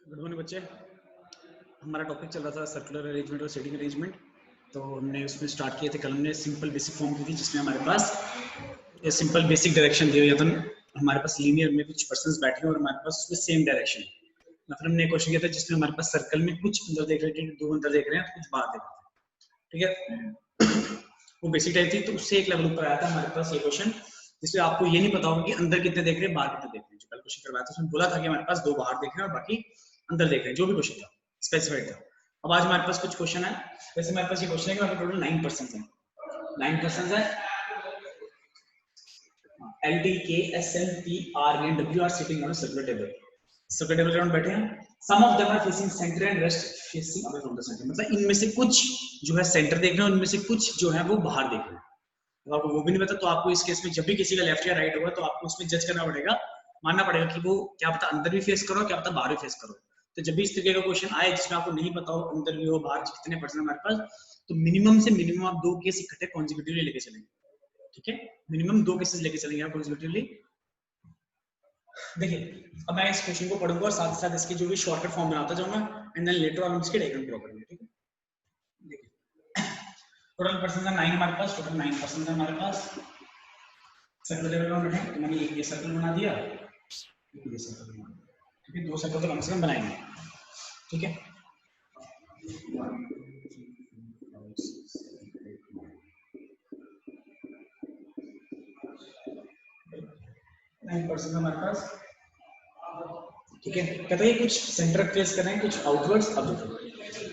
Good morning बच्चे। हमारा topic चल रहा था सर्कुलर अरेंजमेंट और सेटिंग अरेंजमेंट। तो हमने उसमें स्टार्ट किए थे कल हमने सिंपल बेसिक फॉर्म की थी, जिसमें हमारे पास ये सिंपल बेसिक डायरेक्शन दी हुई है। हमारे पास लीनियर में कुछ पर्सन्स बैठे हैं और हमारे पास उसमें सेम डायरेक्शन। मतलब हमने क्वेश्चन किया था जिसमें हमारे पास सर्कल में कुछ अंदर देख रहे थे, दो अंदर देख रहे हैं, कुछ बाहर देख रहे हैं। ठीक है, वो बेसिक टाइप थी। तो उससे एक लेवल ऊपर आया था हमारे पास ये क्वेश्चन, जिसमें आपको ये नहीं पता होगा कि अंदर कितने देख रहे हैं, बाहर कितने देख रहे हैं। जो कल क्वेश्चन करवाया था उसमें बोला था कि हमारे पास दो बाहर देख रहे हैं और बाकी अंदर देख रहे हैं। जो भी क्वेश्चन था स्पेसिफाइड था। अब आज हमारे पास कुछ क्वेश्चन है। वैसे हमारे पास ये क्वेश्चन है कि हमारे टोटल 9% है। 9% है। L, D, K, S, L, P, R, N, W are sitting on a circular table. Circular table round बैठे हैं। Some of them are facing centre and rest facing away from the centre. मतलब इनमें से कुछ जो है centre देख रहे हैं, उनमें से कुछ जो है वो बाहर देख रहे हैं। तो आपको वो भी नहीं पता, तो आपको इस केस में जब भी किसी का लेफ्ट या राइट होगा तो आपको उसमें जज करना पड़ेगा, मानना पड़ेगा कि वो क्या पता अंदर भी फेस करो, क्या पता बाहर भी फेस करो। तो जब भी इस तरीके का क्वेश्चन आए जिसमें आपको नहीं पता हो अंदर भी हो बाहर कितने परसेंट हमारे पास, तो मिनिमम से मिनिमम आप दो केस इकट्ठे कॉन्जिक्यूटिवली लेके चलेंगे। ठीक है, मिनिमम दो केसेस लेके चलेंगे आप कॉन्जिक्यूटिवली। देखिए, अब मैं इस क्वेश्चन को पढ़ूंगा और साथ ही साथ इसकी जो भी शॉर्टकट फॉर्म बनाता जाऊंगा एंड देन लेटर ऑन इसके डायग्राम ड्रॉ करेंगे। ठीक है, देखिए टोटल परसेंट है 9 हमारे पास, टोटल 9% है हमारे पास। सर्कल लेवल राउंड है, तो मैंने ये सर्कल बना दिया, ये सर्कल बना दिया। ठीक है, दो सर्कल तो कम से कम बनाएंगे। ठीक है, 9% हमारे पास। ठीक है, कहते हैं कुछ सेंटर ट्रेस कर रहे हैं, कुछ आउटवर्ड्स। अब देखो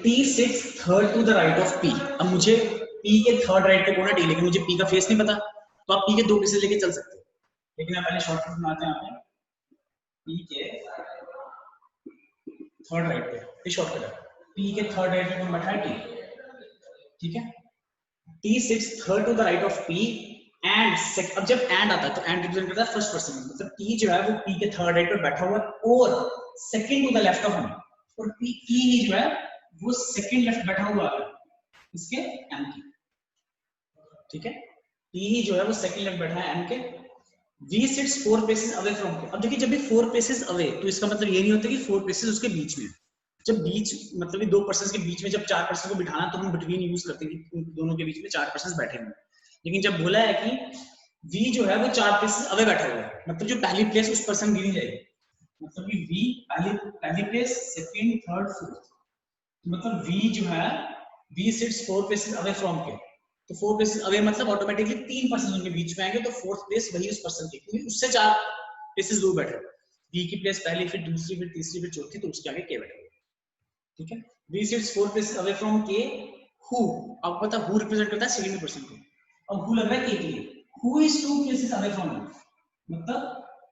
P sits third to the right of P। अब मुझे P के थर्ड राइट पे कौन है, T, लेकिन मुझे P का फेस नहीं पता, तो आप P के दो केसेस लेके चल सकते हो। लेकिन आप पहले शॉर्टकट बनाते हैं, यहाँ पे P के थर्ड राइट पे, ये शॉर्टकट है। P के थर्ड राइट पे कौन बैठा है, T। ठीक है, T sits third to the right of P and अब जब एंड आता है तो एंड रिप्रेजेंट करता है फर्स्ट पर्सन, मतलब T जो है वो P के थर्ड राइट पे बैठा हुआ है और second to the left of हमें, और P ही जो है वो सेकंड लेफ्ट बैठा हुआ है इसके M के। ठीक है, P ही जो है वो सेकंड लेफ्ट बैठा है M के। V sits 4 places away from K। अब देखिए जब भी 4 places away, तो इसका मतलब ये नहीं होता कि 4 places उसके बीच में। जब बीच मतलब दो पर्सन के बीच में जब 4 पर्सन को बिठाना तो हम बिटवीन यूज करते हैं कि दोनों के बीच में 4 पर्सन बैठे हुए। लेकिन जब बोला है कि V जो है वो 4 प्लेसेस अवे बैठा हुआ है, मतलब जो पहली प्लेस उस पर्सन गिनी जाएगी, मतलब कि V पहली प्लेस, सेकंड, थर्ड, फोर्थ, मतलब V जो है V sits 4 places away from K. तो 4 प्लेसेस अवे मतलब ऑटोमेटिकली 3 पर्सन उनके बीच में आएंगे, तो फोर्थ प्लेस वही उस पर्सन की, क्योंकि उससे 4 प्लेसेस दूर बैठे हैं। V की प्लेस पहली, फिर दूसरी, फिर तीसरी, फिर चौथी, तो उसके आगे K बैठे। ठीक है, V sits 4 places away from K। Who, आपको पता who रिप्रेजेंट करता है सेकंड पर्सन को, और who लग रहा है K के लिए। Who is 2 places away from him, मतलब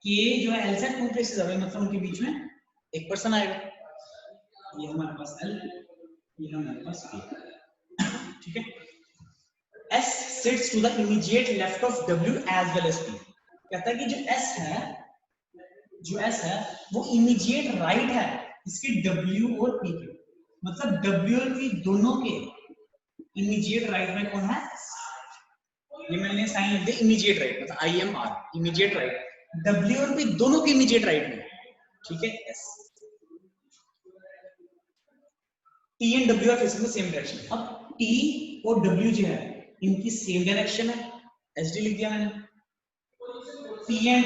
K जो है L से 2 places away, मतलब उनके बीच में एक पर्सन आएगा। ये हमारे पास L, ये हमारे पास K। ठीक है, S sits to the immediate left of W as well as P। कहता है कि जो S है वो इमीडिएट राइट है इसके W और P के, मतलब W और P दोनों के इमीडिएट राइट में कौन है, ये मैंने साइन लिख दिया इमीडिएट राइट, मतलब IMR इमीडिएट राइट, W और P दोनों के इमीडिएट राइट में। ठीक है, S T and W are facing the same direction. अब T और W जो है इनकी सेम डायरेक्शन है, SD लिख दिया मैंने। P and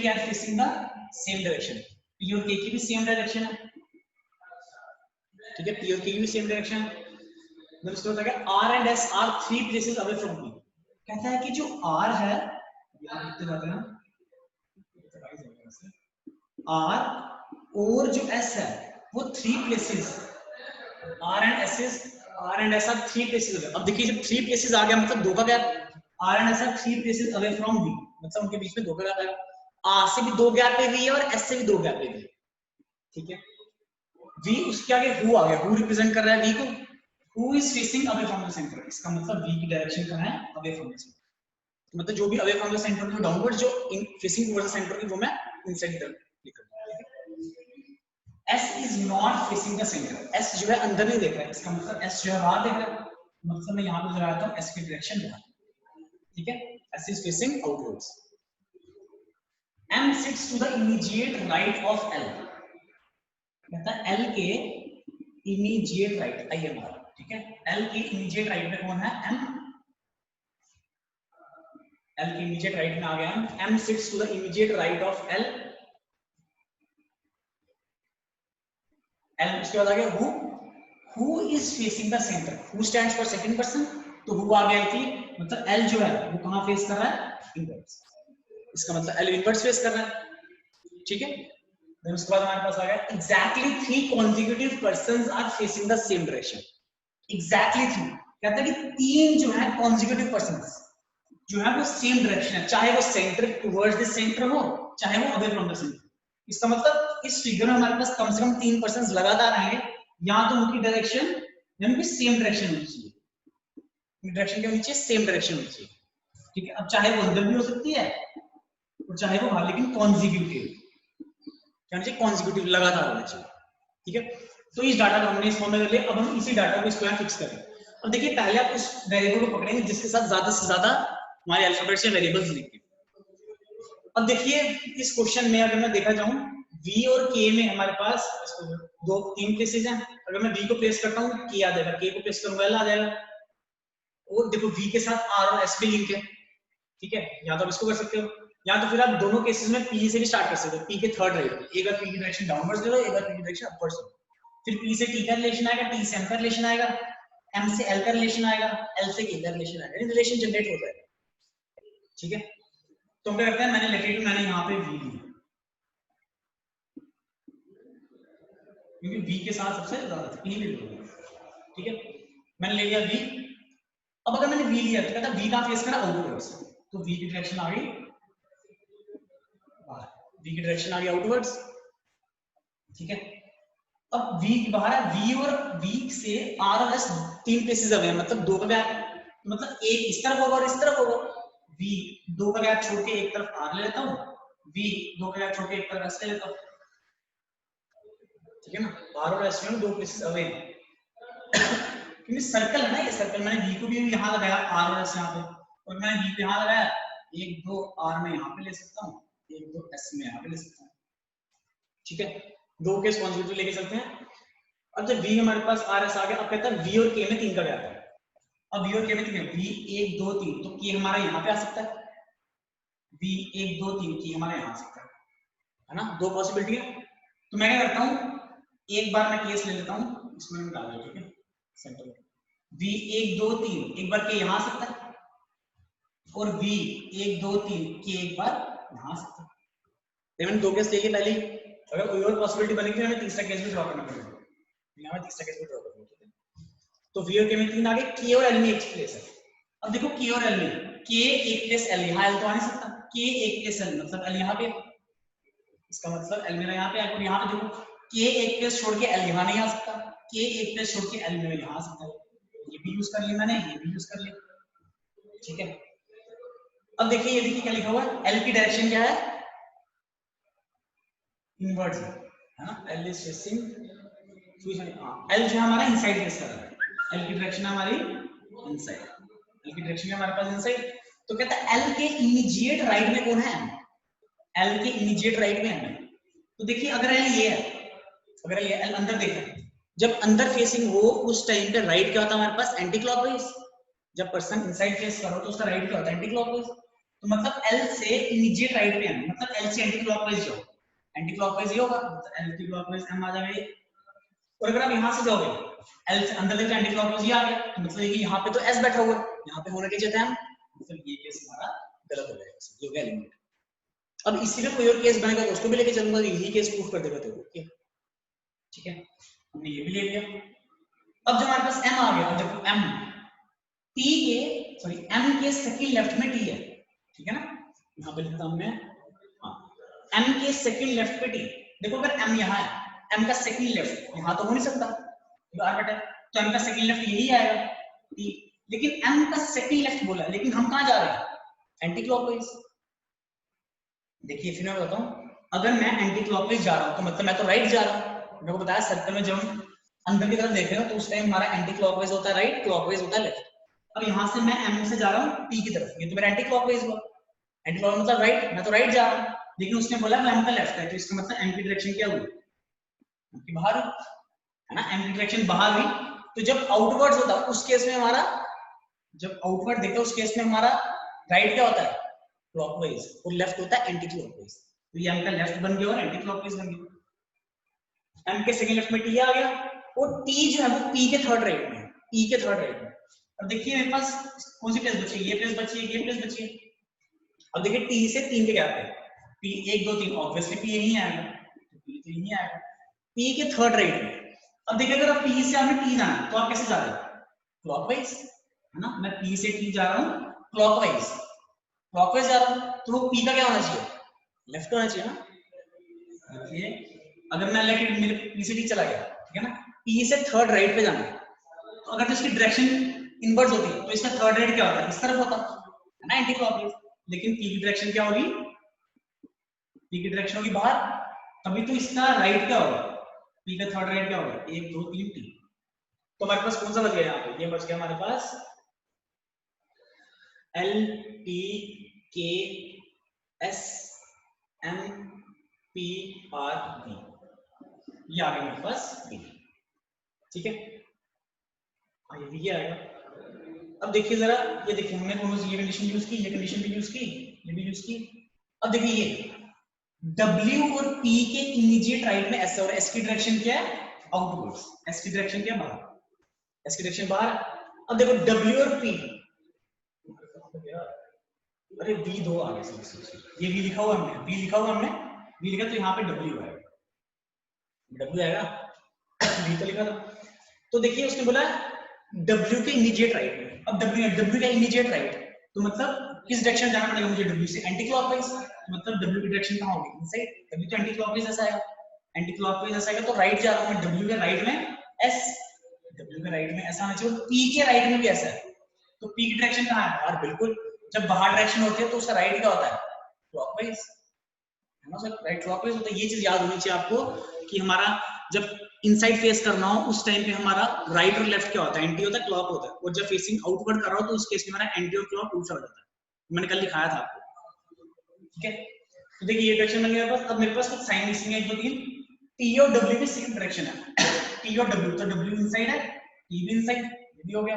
K are facing the same direction, P और K की भी सेम डायरेक्शन है। ठीक है, P और K की भी सेम डायरेक्शन है। मतलब इसका मतलब है R and S are 3 places away from P। कहता है कि जो R है, यहां लिखते जाते हैं R, और जो S है वो 3 places, R and S are 3 places away. अब देखिए जब 3 प्लेसेस आ गया मतलब दो का gap, R and S are 3 places away from V, मतलब उनके बीच में दो का गैप आएगा। R से भी दो गैप पे V है और S से भी दो गैप पे V। ठीक है, V उसके आगे who आ गया, who रिप्रेजेंट कर रहा है V को, who is facing away from the center। इसका मतलब V की डायरेक्शन कहां है, away from the center। तो मतलब जो भी away from the center to downward, जो facing towards the center की वो मैं इनसाइड की तरफ लिख रहा हूं। S is not facing the center। S जो है अंदर नहीं देख रहा है, इसका मतलब S जो है बाहर देख रहा है, मतलब मैं यहां पे लगाता हूं S की डायरेक्शन बाहर। ठीक है, S is facing outwards। M sits to the immediate right of L। कहता है एल के इमीडिएट राइट IMR, ठीक है, एल के इमीडिएट राइट में कौन है M, एल के इमीडिएट राइट में आ गया M sits to the immediate right of L, L उसके बाद आ गया who is facing the center, who stands for second person, तो who आ गया थी, मतलब L जो है वो कहाँ फेस कर रहा है इनवर्स, इसका मतलब L इनवर्स फेस कर रहा है, ठीक है। देन उसके बाद हमारे पास आ गया exactly 3 consecutive persons are facing the same direction, exactly 3, कहता है कि 3 जो है consecutive persons जो है वो सेम डायरेक्शन है, चाहे वो सेंटर टुवर्ड्स द सेंटर हो चाहे वो अवे फ्रॉम द सेंटर, इसका मतलब इस फिगर में हमारे पास कम से कम 3 पर्संस लगातार आएंगे, या तो उनकी डायरेक्शन यानी कि सेम डायरेक्शन होनी चाहिए, डायरेक्शन के नीचे सेम डायरेक्शन होनी चाहिए, ठीक है। अब चाहे वो अंदर भी हो सकती है और चाहे वो बाहर, लेकिन कॉन्जिक्यूटिव, क्या चाहिए कॉन्जिक्यूटिव, लगातार होना चाहिए, ठीक है। तो इस डाटा को हमने इस फॉर्म में कर लिया, अब हम इसी डाटा को इस पर फिक्स करें। अब देखिए पहले आप उस वेरिएबल को पकड़ेंगे जिसके साथ ज्यादा से ज्यादा हमारे अल्फाबेट से वेरिएबल्स लिखे। अब देखिए इस क्वेश्चन में अगर मैं देखा जाऊं v और k में हमारे पास 3 प्लेसेस हैं, अगर मैं v को प्लेस करता हूं k आ जाएगा, k को प्लेस करूंगा l आ जाएगा, और देखो v के साथ r और s भी लिंक है, ठीक है, या तो आप इसको कर सकते हो, या तो फिर आप दोनों केसेस में p से भी स्टार्ट कर सकते हो, p के थर्ड राइट पे, एक बार p की डायरेक्शन डाउनवर्ड्स ले लो, एक बार p की डायरेक्शन अपवर्ड्स लो, फिर p से t का रिलेशन आएगा, t से m का रिलेशन आएगा, m से l का रिलेशन आएगा, l से k का रिलेशन आएगा, यानी रिलेशन जनरेट होता है, ठीक है। तो क्या करते हैं, मैंने लिखा मैंने यहाँ पे v लिया क्योंकि v के साथ सबसे ज्यादा था, p ले लो, ठीक है, मैंने ले लिया v। अब अगर मैंने v लिया तो कहता v कहाँ फेस करा आउटवर्ड्स, तो v की डायरेक्शन आ गई बाहर, v की डायरेक्शन आ गई आउटवर्ड्स, ठीक है। अब v बाहर है, v और v से r और s 3 प्लेसेस अवे हैं, मतलब 2 का गैप, मतलब एक इस तरफ होगा और इस तरफ होगा, v 2 का गैप छोड़ के एक तरफ r ले लेता हूं, v 2 का गैप छोड़ के एक तरफ s ले लेता हूं, ठीक है ना, r और s में 2 प्लेसेस अवे हैं क्योंकि सर्कल है ना ये सर्कल, मैंने v को भी यहां लगाया r और s यहां पे, और मैंने v को यहां लगाया, 1 2 r में यहां पे ले सकता हूं, 1 2 s में यहां पे ले सकता हूं, ठीक है, 2 केस कॉन्जिक्यूटिव लेके चलते हैं। अब जब v हमारे पास r s आ गया, अब कहता है v और k में 3 का गैप है, अब v और k में 3 है, v 1 2 3, तो k हमारा यहां पे आ सकता है, v 1 2 3 k हमारा यहां आ सकता है ना, 2 पॉसिबिलिटी है। तो मैं क्या करता हूं, एक बार मैं केस ले लेता हूं, इसमें निकाल दो, ठीक है, सेंटर v 1 2 3, एक बार k यहां आ सकता है, और v 1 2 3 k एक बार यहां आ सकता है, मैंने 2 केस लेके पहले, अगर कोई और पॉसिबिलिटी बनेगी तो हमें तीसरा केस भी ड्रॉ करना पड़ेगा, यहां मैं तीसरा केस भी ड्रॉ करूंगा, ठीक है। तो v और k में 3 आ गए, k और l में एक प्लेस है, अब देखो k और l में, k एक प्लेस l, यहां l तो आ नहीं सकता, k एक प्लेस l मतलब l यहां पे, इसका मतलब l मेरा यहां पे है, और यहां पे देखो k एक प्लेस छोड़ के l यहां नहीं आ सकता, k एक प्लेस छोड़ के l मेरा यहां आ सकता है, ये भी यूज कर लिया मैंने, ये भी यूज कर लिया, ठीक है। अब देखिए ये देखिए क्या लिखा हुआ है, l की डायरेक्शन क्या है इनवर्ट्स है ना, l इज फेसिंग, l जो है हमारा इनसाइड फेस कर रहा है, l की डायरेक्शन हमारी इनसाइड, l की डायरेक्शन हमारे पास इनसाइड, तो कहता है l के इमीडिएट राइट में कौन है, l के इमीडिएट राइट में है, तो देखिए अगर l ये है, अगर l ये l अंदर देखा, जब अंदर फेसिंग हो उस टाइम पे राइट क्या होता है हमारे पास एंटी क्लॉकवाइज, जब पर्सन इनसाइड फेस करो तो उसका राइट क्या होता है एंटी क्लॉकवाइज, तो मतलब l से इमीडिएट राइट में है, मतलब l से एंटी क्लॉकवाइज जाओ, एंटी क्लॉकवाइज ये होगा, मतलब एंटी क्लॉकवाइज m आ जाएगा, और अगर आप यहां से जाओगे l से अंदर देखो एंटी क्लॉकवाइज ये आ गया, तो मतलब ये कि यहां पे तो s बैठा हुआ है, यहां पे होना चाहिए था m, मतलब ये केस हमारा गलत हो जाएगा, ये हो गया एलिमिनेट। अब इसीलिए कोई और केस बनेगा तो उसको भी लेके चलूंगा, यही केस प्रूफ कर देगा, तो ओके ठीक है, हमने ये भी ले लिया। अब जब हमारे पास m आ गया, देखो m t के सॉरी m के सेकंड लेफ्ट में t है, ठीक है ना, यहां पे लिखता हूं मैं, हां m के सेकंड लेफ्ट पे t, देखो अगर m यहां है, m का सेकंड लेफ्ट यहां तो हो नहीं सकता, r बेटा, तो m का सेकंड लेफ्ट यही आएगा t, लेकिन m का सेकंड लेफ्ट बोला, लेकिन हम कहां जा रहे हैं एंटी क्लॉकवाइज। देखिए फिर मैं बताऊं, अगर मैं एंटी क्लॉकवाइज जा रहा हूं तो मतलब मैं तो राइट जा रहा हूं, मैंने को बताया सर्कल में जब हम अंदर की तरफ देख रहे हो तो उस टाइम हमारा एंटी क्लॉकवाइज होता है राइट, क्लॉकवाइज होता है लेफ्ट। अब यहां से मैं m से जा रहा हूं t की तरफ, ये तो मेरा एंटी क्लॉकवाइज हुआ, एंटी क्लॉकवाइज मतलब राइट, मैं तो राइट जा रहा हूं, लेकिन उसने बोला m का लेफ्ट है, तो इसका मतलब m की डायरेक्शन क्या हुई, कि बाहर है ना, एंटी डायरेक्शन बाहर हुई। तो जब आउटवर्ड्स होता है उस केस में हमारा, जब आउटवर्ड देखते हैं उस केस में हमारा राइट क्या होता है, क्लॉकवाइज, और लेफ्ट होता है एंटी क्लॉकवाइज। तो ये एम का लेफ्ट बन गया और एंटी क्लॉकवाइज बन गया। एम के सेकंड लेफ्ट में टी आ गया, और टी जो है वो पी के थर्ड राइट में, पी के थर्ड राइट में। अब देखिए मेरे पास कौन सी प्लेस बची है, ये प्लेस बची है, ये प्लेस बची है। अब देखिए टी से 3 के गैप पे, पी 1 2 3, ऑब्वियसली पी यहीं आएगा, तो पी तो यहीं आएगा, पी के थर्ड राइट में। अब देखिए अगर आप पी से आपने टी जाना है तो आप कैसे जा रहे हो, क्लॉकवाइज, है ना। मैं पी से टी जा रहा हूँ क्लॉकवाइज, क्लॉकवाइज जा रहा हूँ, तो वो पी का क्या होना चाहिए, लेफ्ट होना चाहिए ना। देखिए अगर मैं लेट मेरे पी से टी चला गया, ठीक है ना, पी से थर्ड राइट पे जाना है, तो अगर तो इसकी डायरेक्शन इनवर्स होती है तो इसका थर्ड राइट क्या होता है, इस तरफ होता है ना, एंटी क्लॉकवाइज। लेकिन पी की डायरेक्शन क्या होगी, पी की डायरेक्शन होगी बाहर, तभी तो इसका राइट क्या होगा, पी का थर्ड राइट क्या होगा, 1 2 3 टी। तो हमारे पास कौन सा बच गया यहाँ पे, ये बच गया हमारे पास L T K S M P R B, ये आ गया मेरे पास बी, ठीक है। ये भी आएगा। अब देखिए जरा, ये देखिए हमने दोनों ये कंडीशन यूज की, ये कंडीशन भी यूज की, ये भी यूज की। अब देखिए ये W और P के इमीडिएट राइट में S है, और S की डायरेक्शन क्या है, आउटवर्ड्स, S की डायरेक्शन क्या है, बाहर, S की डायरेक्शन बाहर। अब देखो W और P, अरे B दो आ गए, ये B लिखा हुआ हमने, B लिखा हुआ हमने, B लिखा तो यहाँ पे W आएगा, W आएगा, B तो लिखा था। तो देखिए उसने बोला W के इमीडिएट राइट में। अब W का इमीडिएट राइट, तो मतलब किस डायरेक्शन जाना पड़ेगा मुझे, W से एंटी क्लॉकवाइज, मतलब W की डायरेक्शन कहाँ होगी, इनसाइड, तभी तो एंटी क्लॉकवाइज ऐसा आएगा, एंटी क्लॉकवाइज ऐसा आएगा। तो राइट जा रहा हूं मैं, W के राइट में S, W के राइट में ऐसा आना चाहिए, P के राइट में भी ऐसा है। तो P की डायरेक्शन कहाँ है, बाहर, बिल्कुल। जब बाहर डायरेक्शन होती है तो उसका राइट क्या होता है, क्लॉकवाइज, है ना सर, राइट क्लॉकवाइज होता है। ये चीज याद होनी चाहिए आपको कि हमारा जब इनसाइड फेस करना हो उस टाइम पे हमारा राइट और लेफ्ट क्या होता है, एंटी होता है, क्लॉक होता है। और जब फेसिंग आउटवर्ड कर रहा हो तो उस केस में हमारा एंटी और क्लॉक उल्टा हो जाता है, मैंने कल दिखाया था आपको, ठीक है। तो देखिए ये डायरेक्शन बन गया मेरे पास। अब मेरे पास कुछ साइन मिसिंग है, 1 2 3, टी और डब्ल्यू की सेम डायरेक्शन है, टी और डब्ल्यू, तो डब्ल्यू इनसाइड है, टी भी इनसाइड, ये भी हो गया।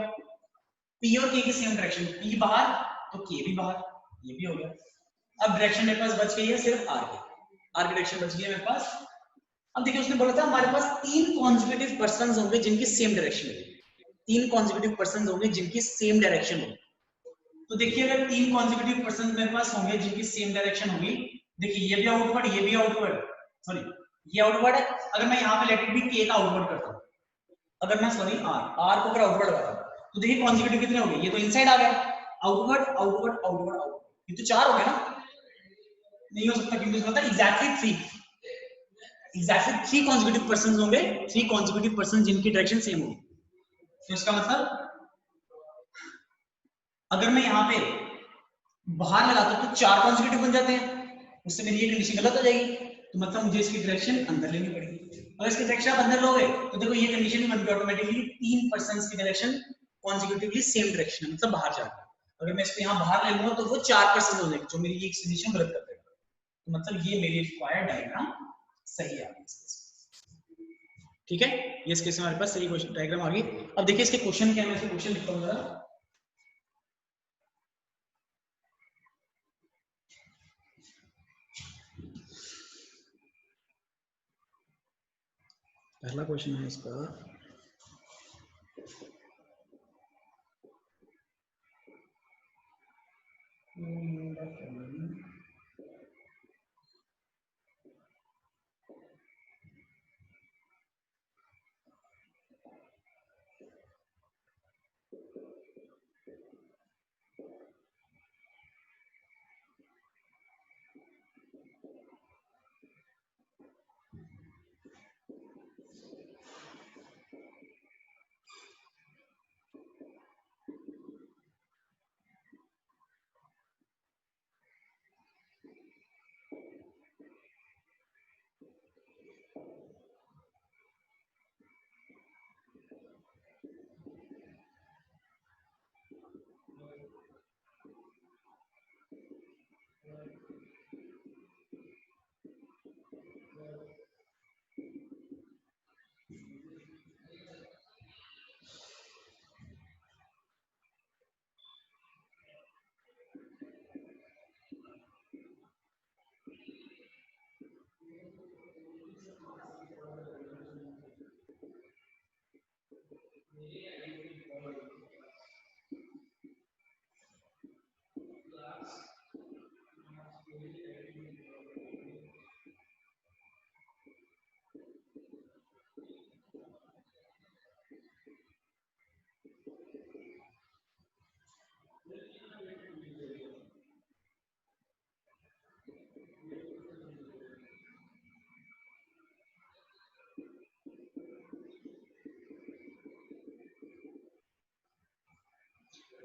पी और के की सेम डायरेक्शन, पी बाहर तो के भी बाहर, ये भी हो गया। अब डायरेक्शन मेरे पास बच गई है सिर्फ आर की, आर की डायरेक्शन बच गई है मेरे पास। अब देखिए उसने बोला था हमारे पास 3 कॉन्जिक्यूटिव पर्संस होंगे जिनकी सेम डायरेक्शन होगी, 3 कॉन्जिक्यूटिव पर्संस होंगे जिनकी सेम डायरेक्शन होगी। तो देखिए अगर 3 कॉन्जिक्यूटिव पर्संस मेरे पास होंगे जिनकी सेम डायरेक्शन होगी, देखिए ये भी आउटवर्ड, ये भी आउटवर्ड, सॉरी ये आउटवर्ड है। अगर मैं यहाँ पे लेट इट बी के का आउटवर्ड करता हूँ, अगर मैं सॉरी आर को अगर आउटवर्ड करता हूँ, तो देखिए कॉन्जिक्यूटिव कितने हो गए, ये तो इनसाइड आ गया, आउटवर्ड आउटवर्ड आउटवर्ड आउटवर्ड, ये तो 4 हो गए ना, नहीं हो सकता क्योंकि उसमें एग्जैक्टली 3, एग्जैक्टली 3 कॉन्जिक्यूटिव पर्संस होंगे, 3 कॉन्जिक्यूटिव पर्सन जिनकी डायरेक्शन सेम होगी। तो इसका मतलब अगर मैं यहाँ पे बाहर लगाता हूँ तो 4 कॉन्जिक्यूटिव बन जाते हैं, उससे मेरी ये कंडीशन गलत हो जाएगी, तो मतलब मुझे इसकी डायरेक्शन अंदर लेनी पड़ेगी। अगर इसकी डायरेक्शन आप अंदर लोगे तो देखो ये कंडीशन बन गई ऑटोमेटिकली, 3 पर्संस की डायरेक्शन कॉन्जिक्यूटिवली सेम डायरेक्शन है, मतलब बाहर जा रहा है। अगर मैं इसको यहाँ बाहर ले लूंगा तो वो 4 पर्सन हो जाएंगे, जो मेरी ये कंडीशन गलत कर देगा। तो मतलब ये मेरी रिक्वायर्ड डायग्राम सही है, ठीक है। ये इस केस में हमारे पास सही क्वेश्चन डायग्राम आ गई। अब देखिए इसके क्वेश्चन क्या है, मैं इसके क्वेश्चन लिखता हूँ जरा। पहला क्वेश्चन है इसका,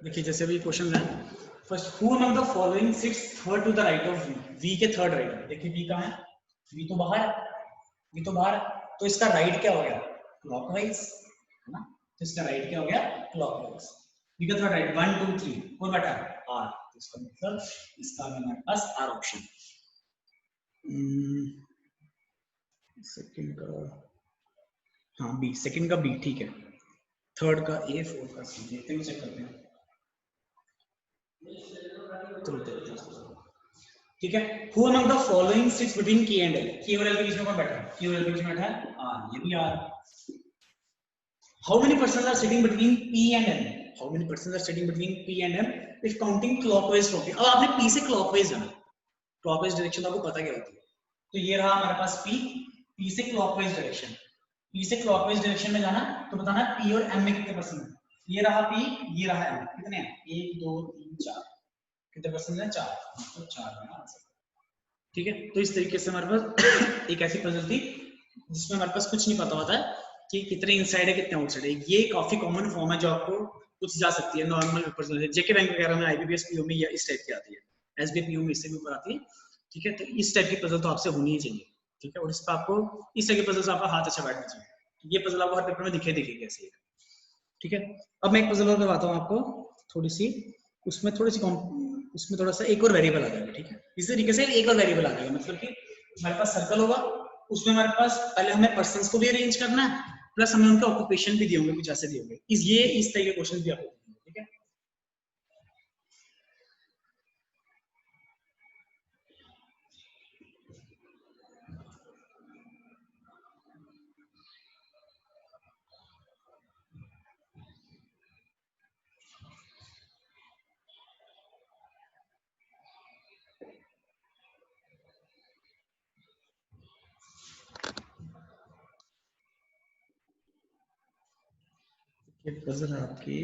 देखिए जैसे भी क्वेश्चन है, first who among the following sits third to the right of V, V के थर्ड राइट है, देखिए वी कहाँ है, वी तो बाहर है, वी तो बाहर है, तो इसका राइट क्या हो गया, क्लॉकवाइज, है ना, तो इसका राइट क्या हो गया, क्लॉकवाइज, वी का थर्ड राइट 1 2 3 कौन बैठा है, आर, तो इसका मतलब इसका हमारे पास आर ऑप्शन। सेकंड का, हाँ बी, सेकंड का बी, ठीक है, थर्ड का ए, फोर्थ का सी, देखते हैं चेक करते हैं, चलो देखते हैं, ठीक है, who among the following sits between के एंड एल, के और एल के बीच में कौन बैठा है, के और एल के बीच में बैठा है आर, ये भी R. How many persons are sitting between P and M, how many persons are sitting between P and M if counting clockwise from P, अब आपने पी से क्लॉकवाइज जाना, क्लॉकवाइज डायरेक्शन तो आपको पता क्या होती है, तो ये रहा हमारे पास पी, पी से क्लॉकवाइज डायरेक्शन, पी से क्लॉकवाइज डायरेक्शन में जाना, तो बताना पी और एम में कितने परसेंट है, ये रहा पी, ये रहा एम, कितने हैं, 1 2 3 4, कितने परसेंट है, 4, तो 4 है आंसर, ठीक है। तो इस तरीके से हमारे पास एक ऐसी पजल थी जिसमें हमारे पास कुछ नहीं पता होता है कि कितने इनसाइड है कितने आउटसाइड है, ये काफी कॉमन फॉर्म है जो आपको पूछ जा सकती है नॉर्मल पेपर, जेके बैंक वगैरह में, आईबीपीएस पीओ में या इस टाइप की आती है, एसबीआई पीओ में इससे भी ऊपर आती है, ठीक है, तो इस टाइप की पजल तो आपसे होनी ही चाहिए, ठीक है, और इस पर आपको इस टाइप की पजल से आपका हाथ अच्छा बैठना चाहिए, ये पजल आपको हर पेपर में दिखेगी कैसे, ठीक है। अब मैं एक पजल और करवाता हूँ आपको, थोड़ी सी उसमें थोड़ी सी उसमें थोड़ा सा एक और वेरिएबल आ जाएगा, ठीक है, इस तरीके से एक और वेरिएबल आ जाएगा, मतलब कि हमारे पास सर्कल होगा, उसमें हमारे पास पहले हमें पर्सन्स को भी अरेंज करना है, प्लस हमें उनके ऑक्यूपेशन भी दिए होंगे, कुछ ऐसे दिए होंगे, इस तरह के क्वेश्चन भी आपको देंगे, ठीक है। ये पजल है आपकी,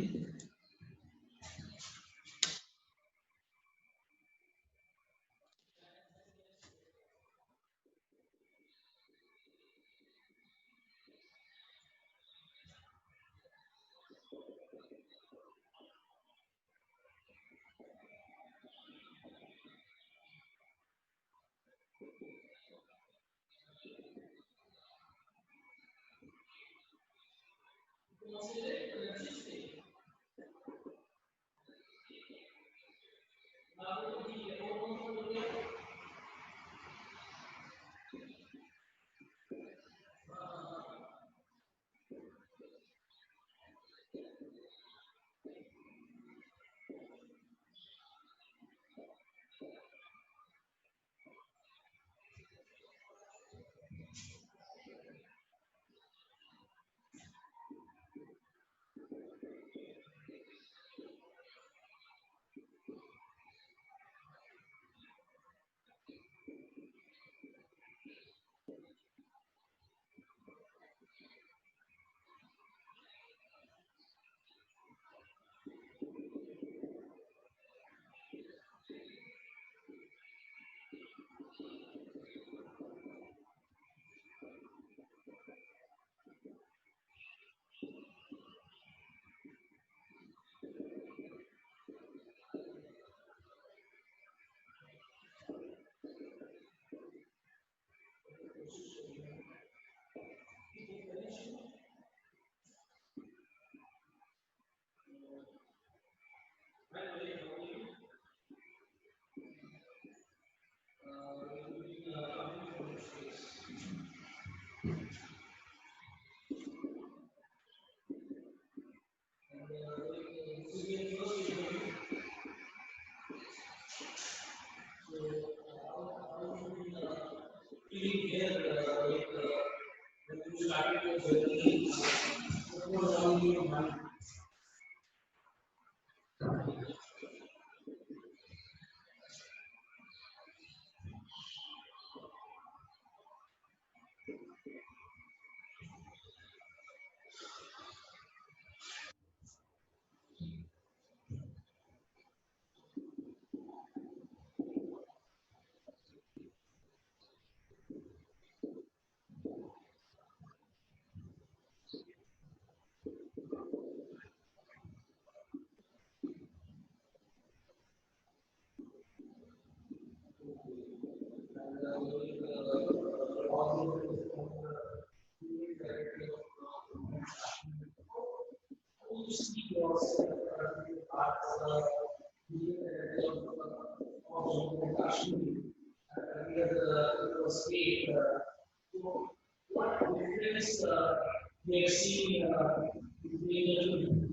what difference we have seen between the two?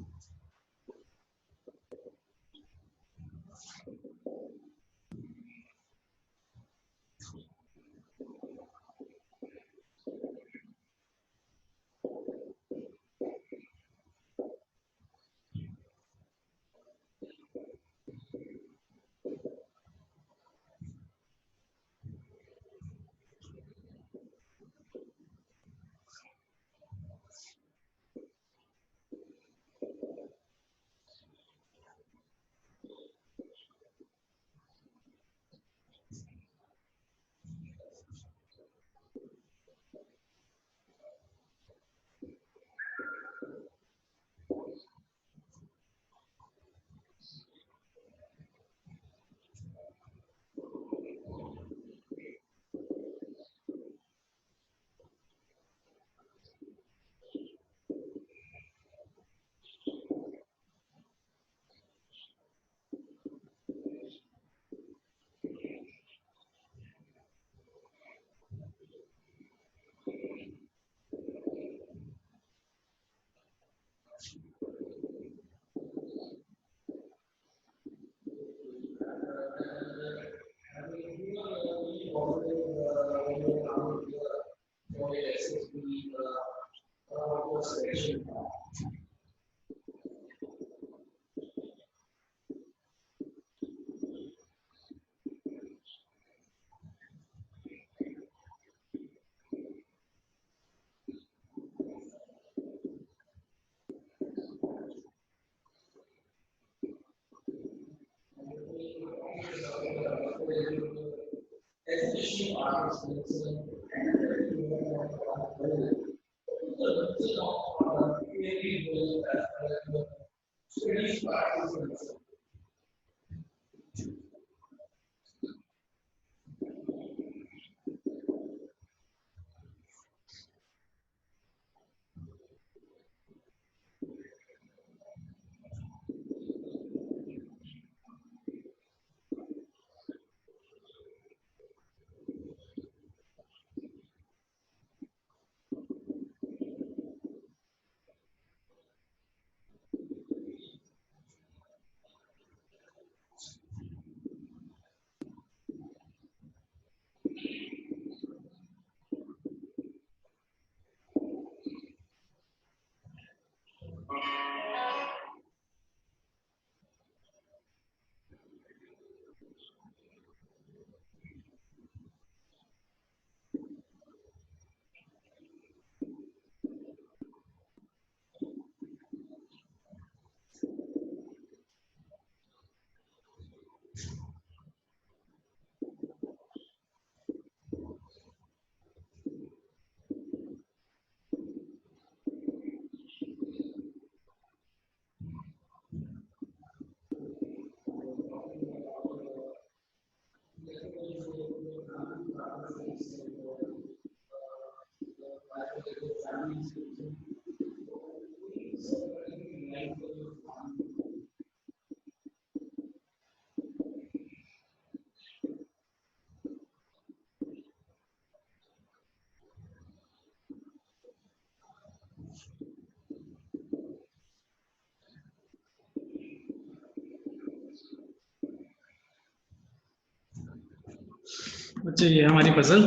अच्छा ये हमारी पजल,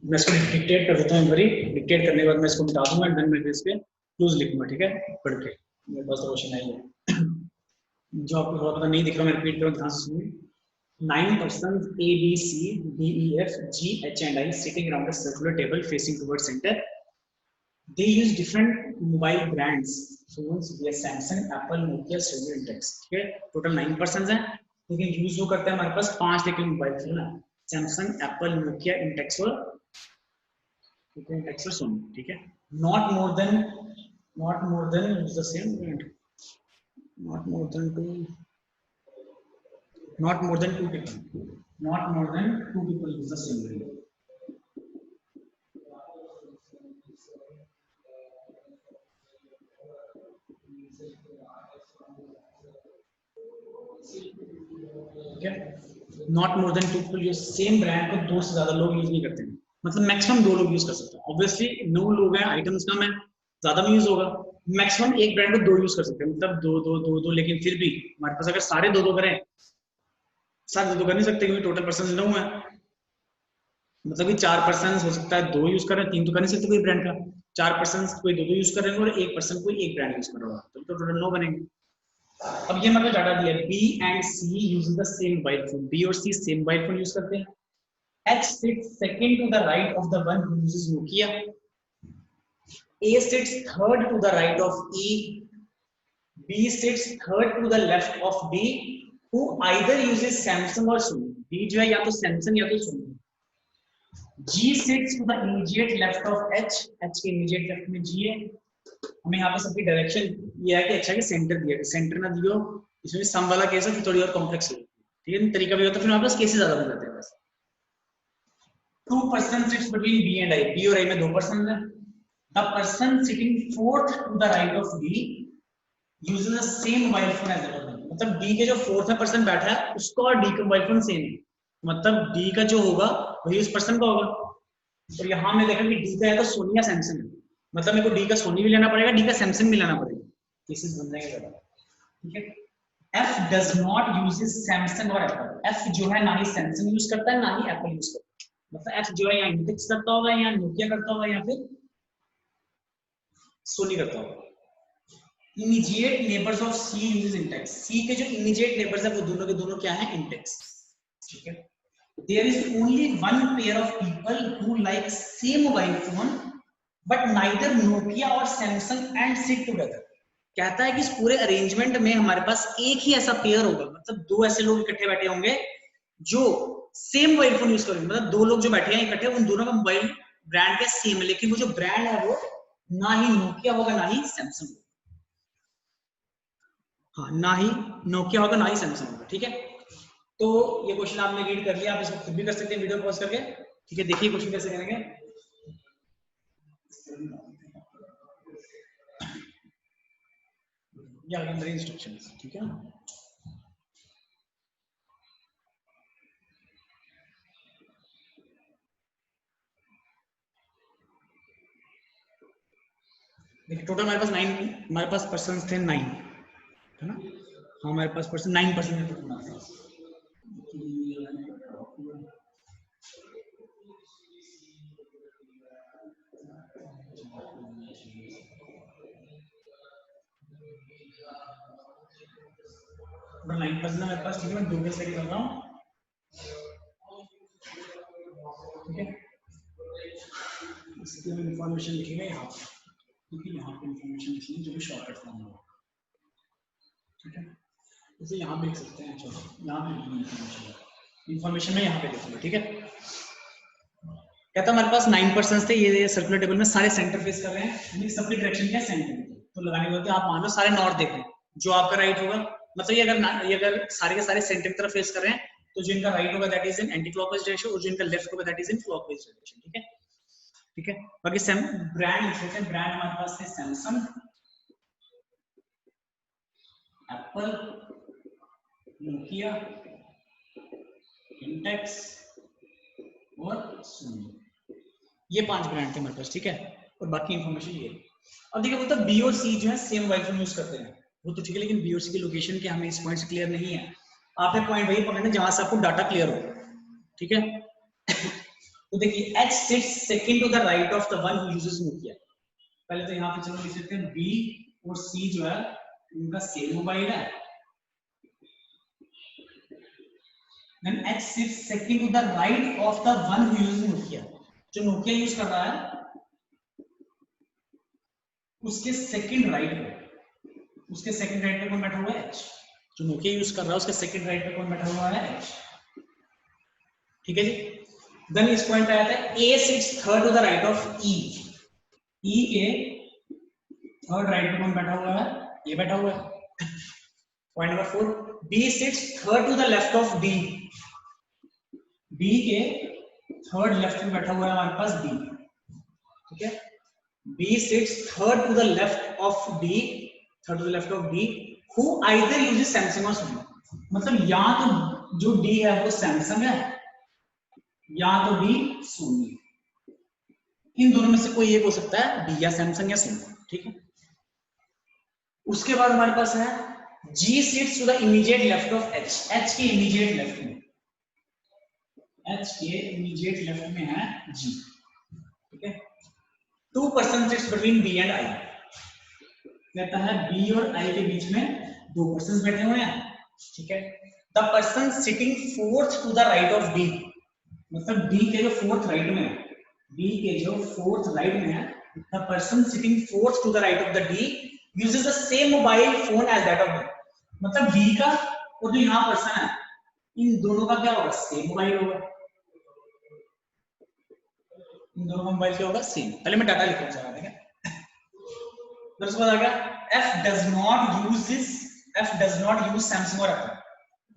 मैं इसको डिक्टेट कर देता हूँ एक बारी। डिक्टेट करने के बाद मैं इसको मिटा दूंगा एंड देन मैं इस पे क्लोज लिखूंगा, ठीक है, पढ़ के। मेरे पास तो क्वेश्चन आई है जो आपको थोड़ा पता नहीं दिख रहा, मैं रिपीट करूँ, ध्यान से सुनिए। 9 persons A, B, C, D, E, F, G, H and I sitting around a circular table facing towards center. They use different mobile brands, phones via Samsung, Apple, Nokia, Xiaomi, Intex। ठीक है, total 9 persons हैं, लेकिन use वो करते हैं हमारे पास 5 लेकिन मोबाइल फोन है, सैमसंग, एप्पल, नोकिया, इंटेक्स और सोनी। ठीक है, not more than use the same brand, not more than two, not more than 2 people, not more than 2 people use the same brain। ठीक है, not more then 2 people use same brand को 2 से ज्यादा लोग use नहीं करते हैं, मतलब मैक्सिमम 2 लोग यूज कर सकते हैं। ऑब्वियसली 9 लोग हैं, आइटम्स कम है, ज्यादा में यूज होगा। मैक्सिमम एक ब्रांड को 2 यूज कर सकते हैं, मतलब 2, लेकिन फिर भी हमारे पास अगर सारे 2 करें, सारे 2 कर नहीं सकते क्योंकि टोटल पर्सन 9 है, मतलब कि 4 पर्सन हो सकता है 2 यूज कर रहे हैं, 3 तो कर नहीं सकते कोई ब्रांड का। 4 पर्सन कोई 2 यूज कर रहे हैं और 1 पर्सन कोई एक ब्रांड यूज कर रहा होगा, तो टोटल 9 बनेंगे। अब ये मतलब डाटा दिया B and C using the same mobile phone, B और C same mobile phone use करते हैं। H sits second to the right of the one who uses Nokia. A sits third to the right of E. B sits third to the left of D, who either uses Samsung or Sony. D जो है या तो Samsung या तो Sony. G sits to the immediate left of H. H के immediate left में G है। हमें यहाँ पे सबकी डायरेक्शन ये है कि अच्छा कि सेंटर दिया है, सेंटर ना दियो, इसमें सम वाला केस है थोड़ी और कॉम्प्लेक्स है, ठीक है, तरीका भी होता है, फिर हमारे पास केसेस ज्यादा बन जाते हैं। बस 2 person sits between B and I. B और I में 2 person है। The person sitting fourth to the right of B uses the same mobile phone as the other. मतलब D के जो fourth में person बैठा है उसका और D का मोबाइल फोन सेम है, मतलब D का जो होगा वही उस पर्सन का होगा। और यहाँ में देखा कि D का है तो सोनी या सैमसंग है, मतलब मेरे को D का सोनी भी लेना पड़ेगा, D का सैमसंग भी लेना पड़ेगा, केसेस बन जाएंगे ज्यादा, ठीक है। F does not uses Samsung और Apple. F जो है ना ही सैमसंग यूज करता है ना ही एप्पल यूज करता है, मतलब F जो है यहाँ इंटेक्स करता होगा या नोकिया करता होगा या फिर सोनी करता होगा। Immediate neighbours of C uses Intex, C के जो इमीडिएट नेबर्स है वो दोनों के दोनों क्या है, इंटेक्स, ठीक है। There is only one pair of people who like same mobile phone but neither Nokia or Samsung and sit together. कहता है कि इस पूरे अरेंजमेंट में हमारे पास एक ही ऐसा पेयर होगा, मतलब 2 ऐसे लोग इकट्ठे बैठे होंगे जो सेम मोबाइल फोन यूज करेंगे, मतलब 2 लोग जो बैठे हैं इकट्ठे, उन दोनों का मोबाइल ब्रांड क्या सेम है, लेकिन वो जो ब्रांड है वो ना ही नोकिया होगा ना ही सैमसंग होगा, हाँ ना ही नोकिया होगा ना ही सैमसंग होगा, ठीक है। तो ये क्वेश्चन आपने रीड कर लिया, आप इसको खुद भी कर सकते हैं वीडियो पॉज करके, ठीक है। देखिए क्वेश्चन कैसे करेंगे, या मेरे इंस्ट्रक्शंस, ठीक है। देखिए टोटल हमारे पास 9, हमारे पास पर्सन्स थे 9, है ना, हाँ हमारे पास पर्सन 9% है टोटल हमारे पास। टोटल 9% है मेरे पास, ठीक है। मैं 2 के सेट कर रहा हूँ, ठीक है। इसकी हम इंफॉर्मेशन लिखेंगे यहाँ पे, क्योंकि यहाँ पे इंफॉर्मेशन लिखनी जो भी शॉर्टकट फॉर्म होगा, ठीक है। इसे यहाँ भी लिख सकते हैं, चलो यहाँ पे लिखेंगे इंफॉर्मेशन में यहाँ पे लिखेंगे, ठीक है। कहता हमारे पास 9% थे, ये सर्कुलर टेबल में सारे सेंटर फेस कर रहे हैं, यानी सबकी डायरेक्शन क्या सेंटर, तो लगाने बोलते हैं आप मान लो सारे नॉर्थ देख रहे हैं, जो आपका राइट होगा, मतलब ये अगर सारे के सारे सेंटर की तरफ फेस कर रहे हैं तो जो इनका राइट होगा that is in anti clockwise direction और जो इनका लेफ्ट होगा that is in clockwise direction, ठीक है, ठीक है। बाकी ब्रांड देखते हैं, ब्रांड हमारे पास है सैमसंग, एप्पल, नोकिया, इंटेक्स और सोनी, ये 5 ब्रांड थे हमारे पास, ठीक है। और बाकी इंफॉर्मेशन ये, अब देखिए बोलता बी और सी जो है सेम मोबाइल फोन यूज करते हैं, वो तो ठीक है, लेकिन बी और सी की लोकेशन के हमें इस पॉइंट से क्लियर नहीं है, आपने पॉइंट वही पकड़ना जहां से आपको डाटा क्लियर हो, ठीक है। तो देखिए H sits second to the right of the one who uses Nokia, पहले तो यहाँ पे चलो लिख सकते हैं B और C जो है उनका सेम मोबाइल है, then H sits second to the right of the one who uses Nokia, जो नोकिया यूज कर रहा है उसके सेकंड राइट पे, उसके सेकंड राइट पे कौन बैठा हुआ है, H, जो नोकिया यूज कर रहा है उसके सेकंड राइट पे कौन बैठा हुआ है, H, ठीक है जी। देन इस पॉइंट पे आता है A sits third to the right of E, E के थर्ड राइट पे कौन बैठा हुआ है, ये बैठा हुआ है। Point number 4, B sits third to the left of D, B के थर्ड लेफ्ट में बैठा हुआ है हमारे पास D, ठीक है। B sits third to the left of D, third to the left of D, who either uses Samsung or Sony, मतलब यहाँ तो जो डी है वो सैमसंग है या तो डी सोनी, इन दोनों में से कोई एक हो सकता है, डी या सैमसंग या सोनी, ठीक है। उसके बाद हमारे पास है G sits to the immediate left of H, H के इमीडिएट लेफ्ट में, एच के इमीडिएट लेफ्ट में है जी, ठीक है। 2 person sits between B and I, कहता है बी और आई के बीच में 2 पर्सन बैठे हुए हैं, ठीक है। The person sitting fourth to the right of D, मतलब डी के जो फोर्थ राइट में है, डी के जो फोर्थ राइट में है, the person sitting fourth to the right of the D uses the same mobile phone as that of D, मतलब डी का और जो यहाँ पर्सन है, इन दोनों का क्या होगा, सेम मोबाइल होगा, इन दोनों का मोबाइल क्या होगा, सेम। पहले मैं डाटा लिख रहा हूँ, ठीक है। फिर उसके बाद आ गया F does not use this, F does not use Samsung और Apple।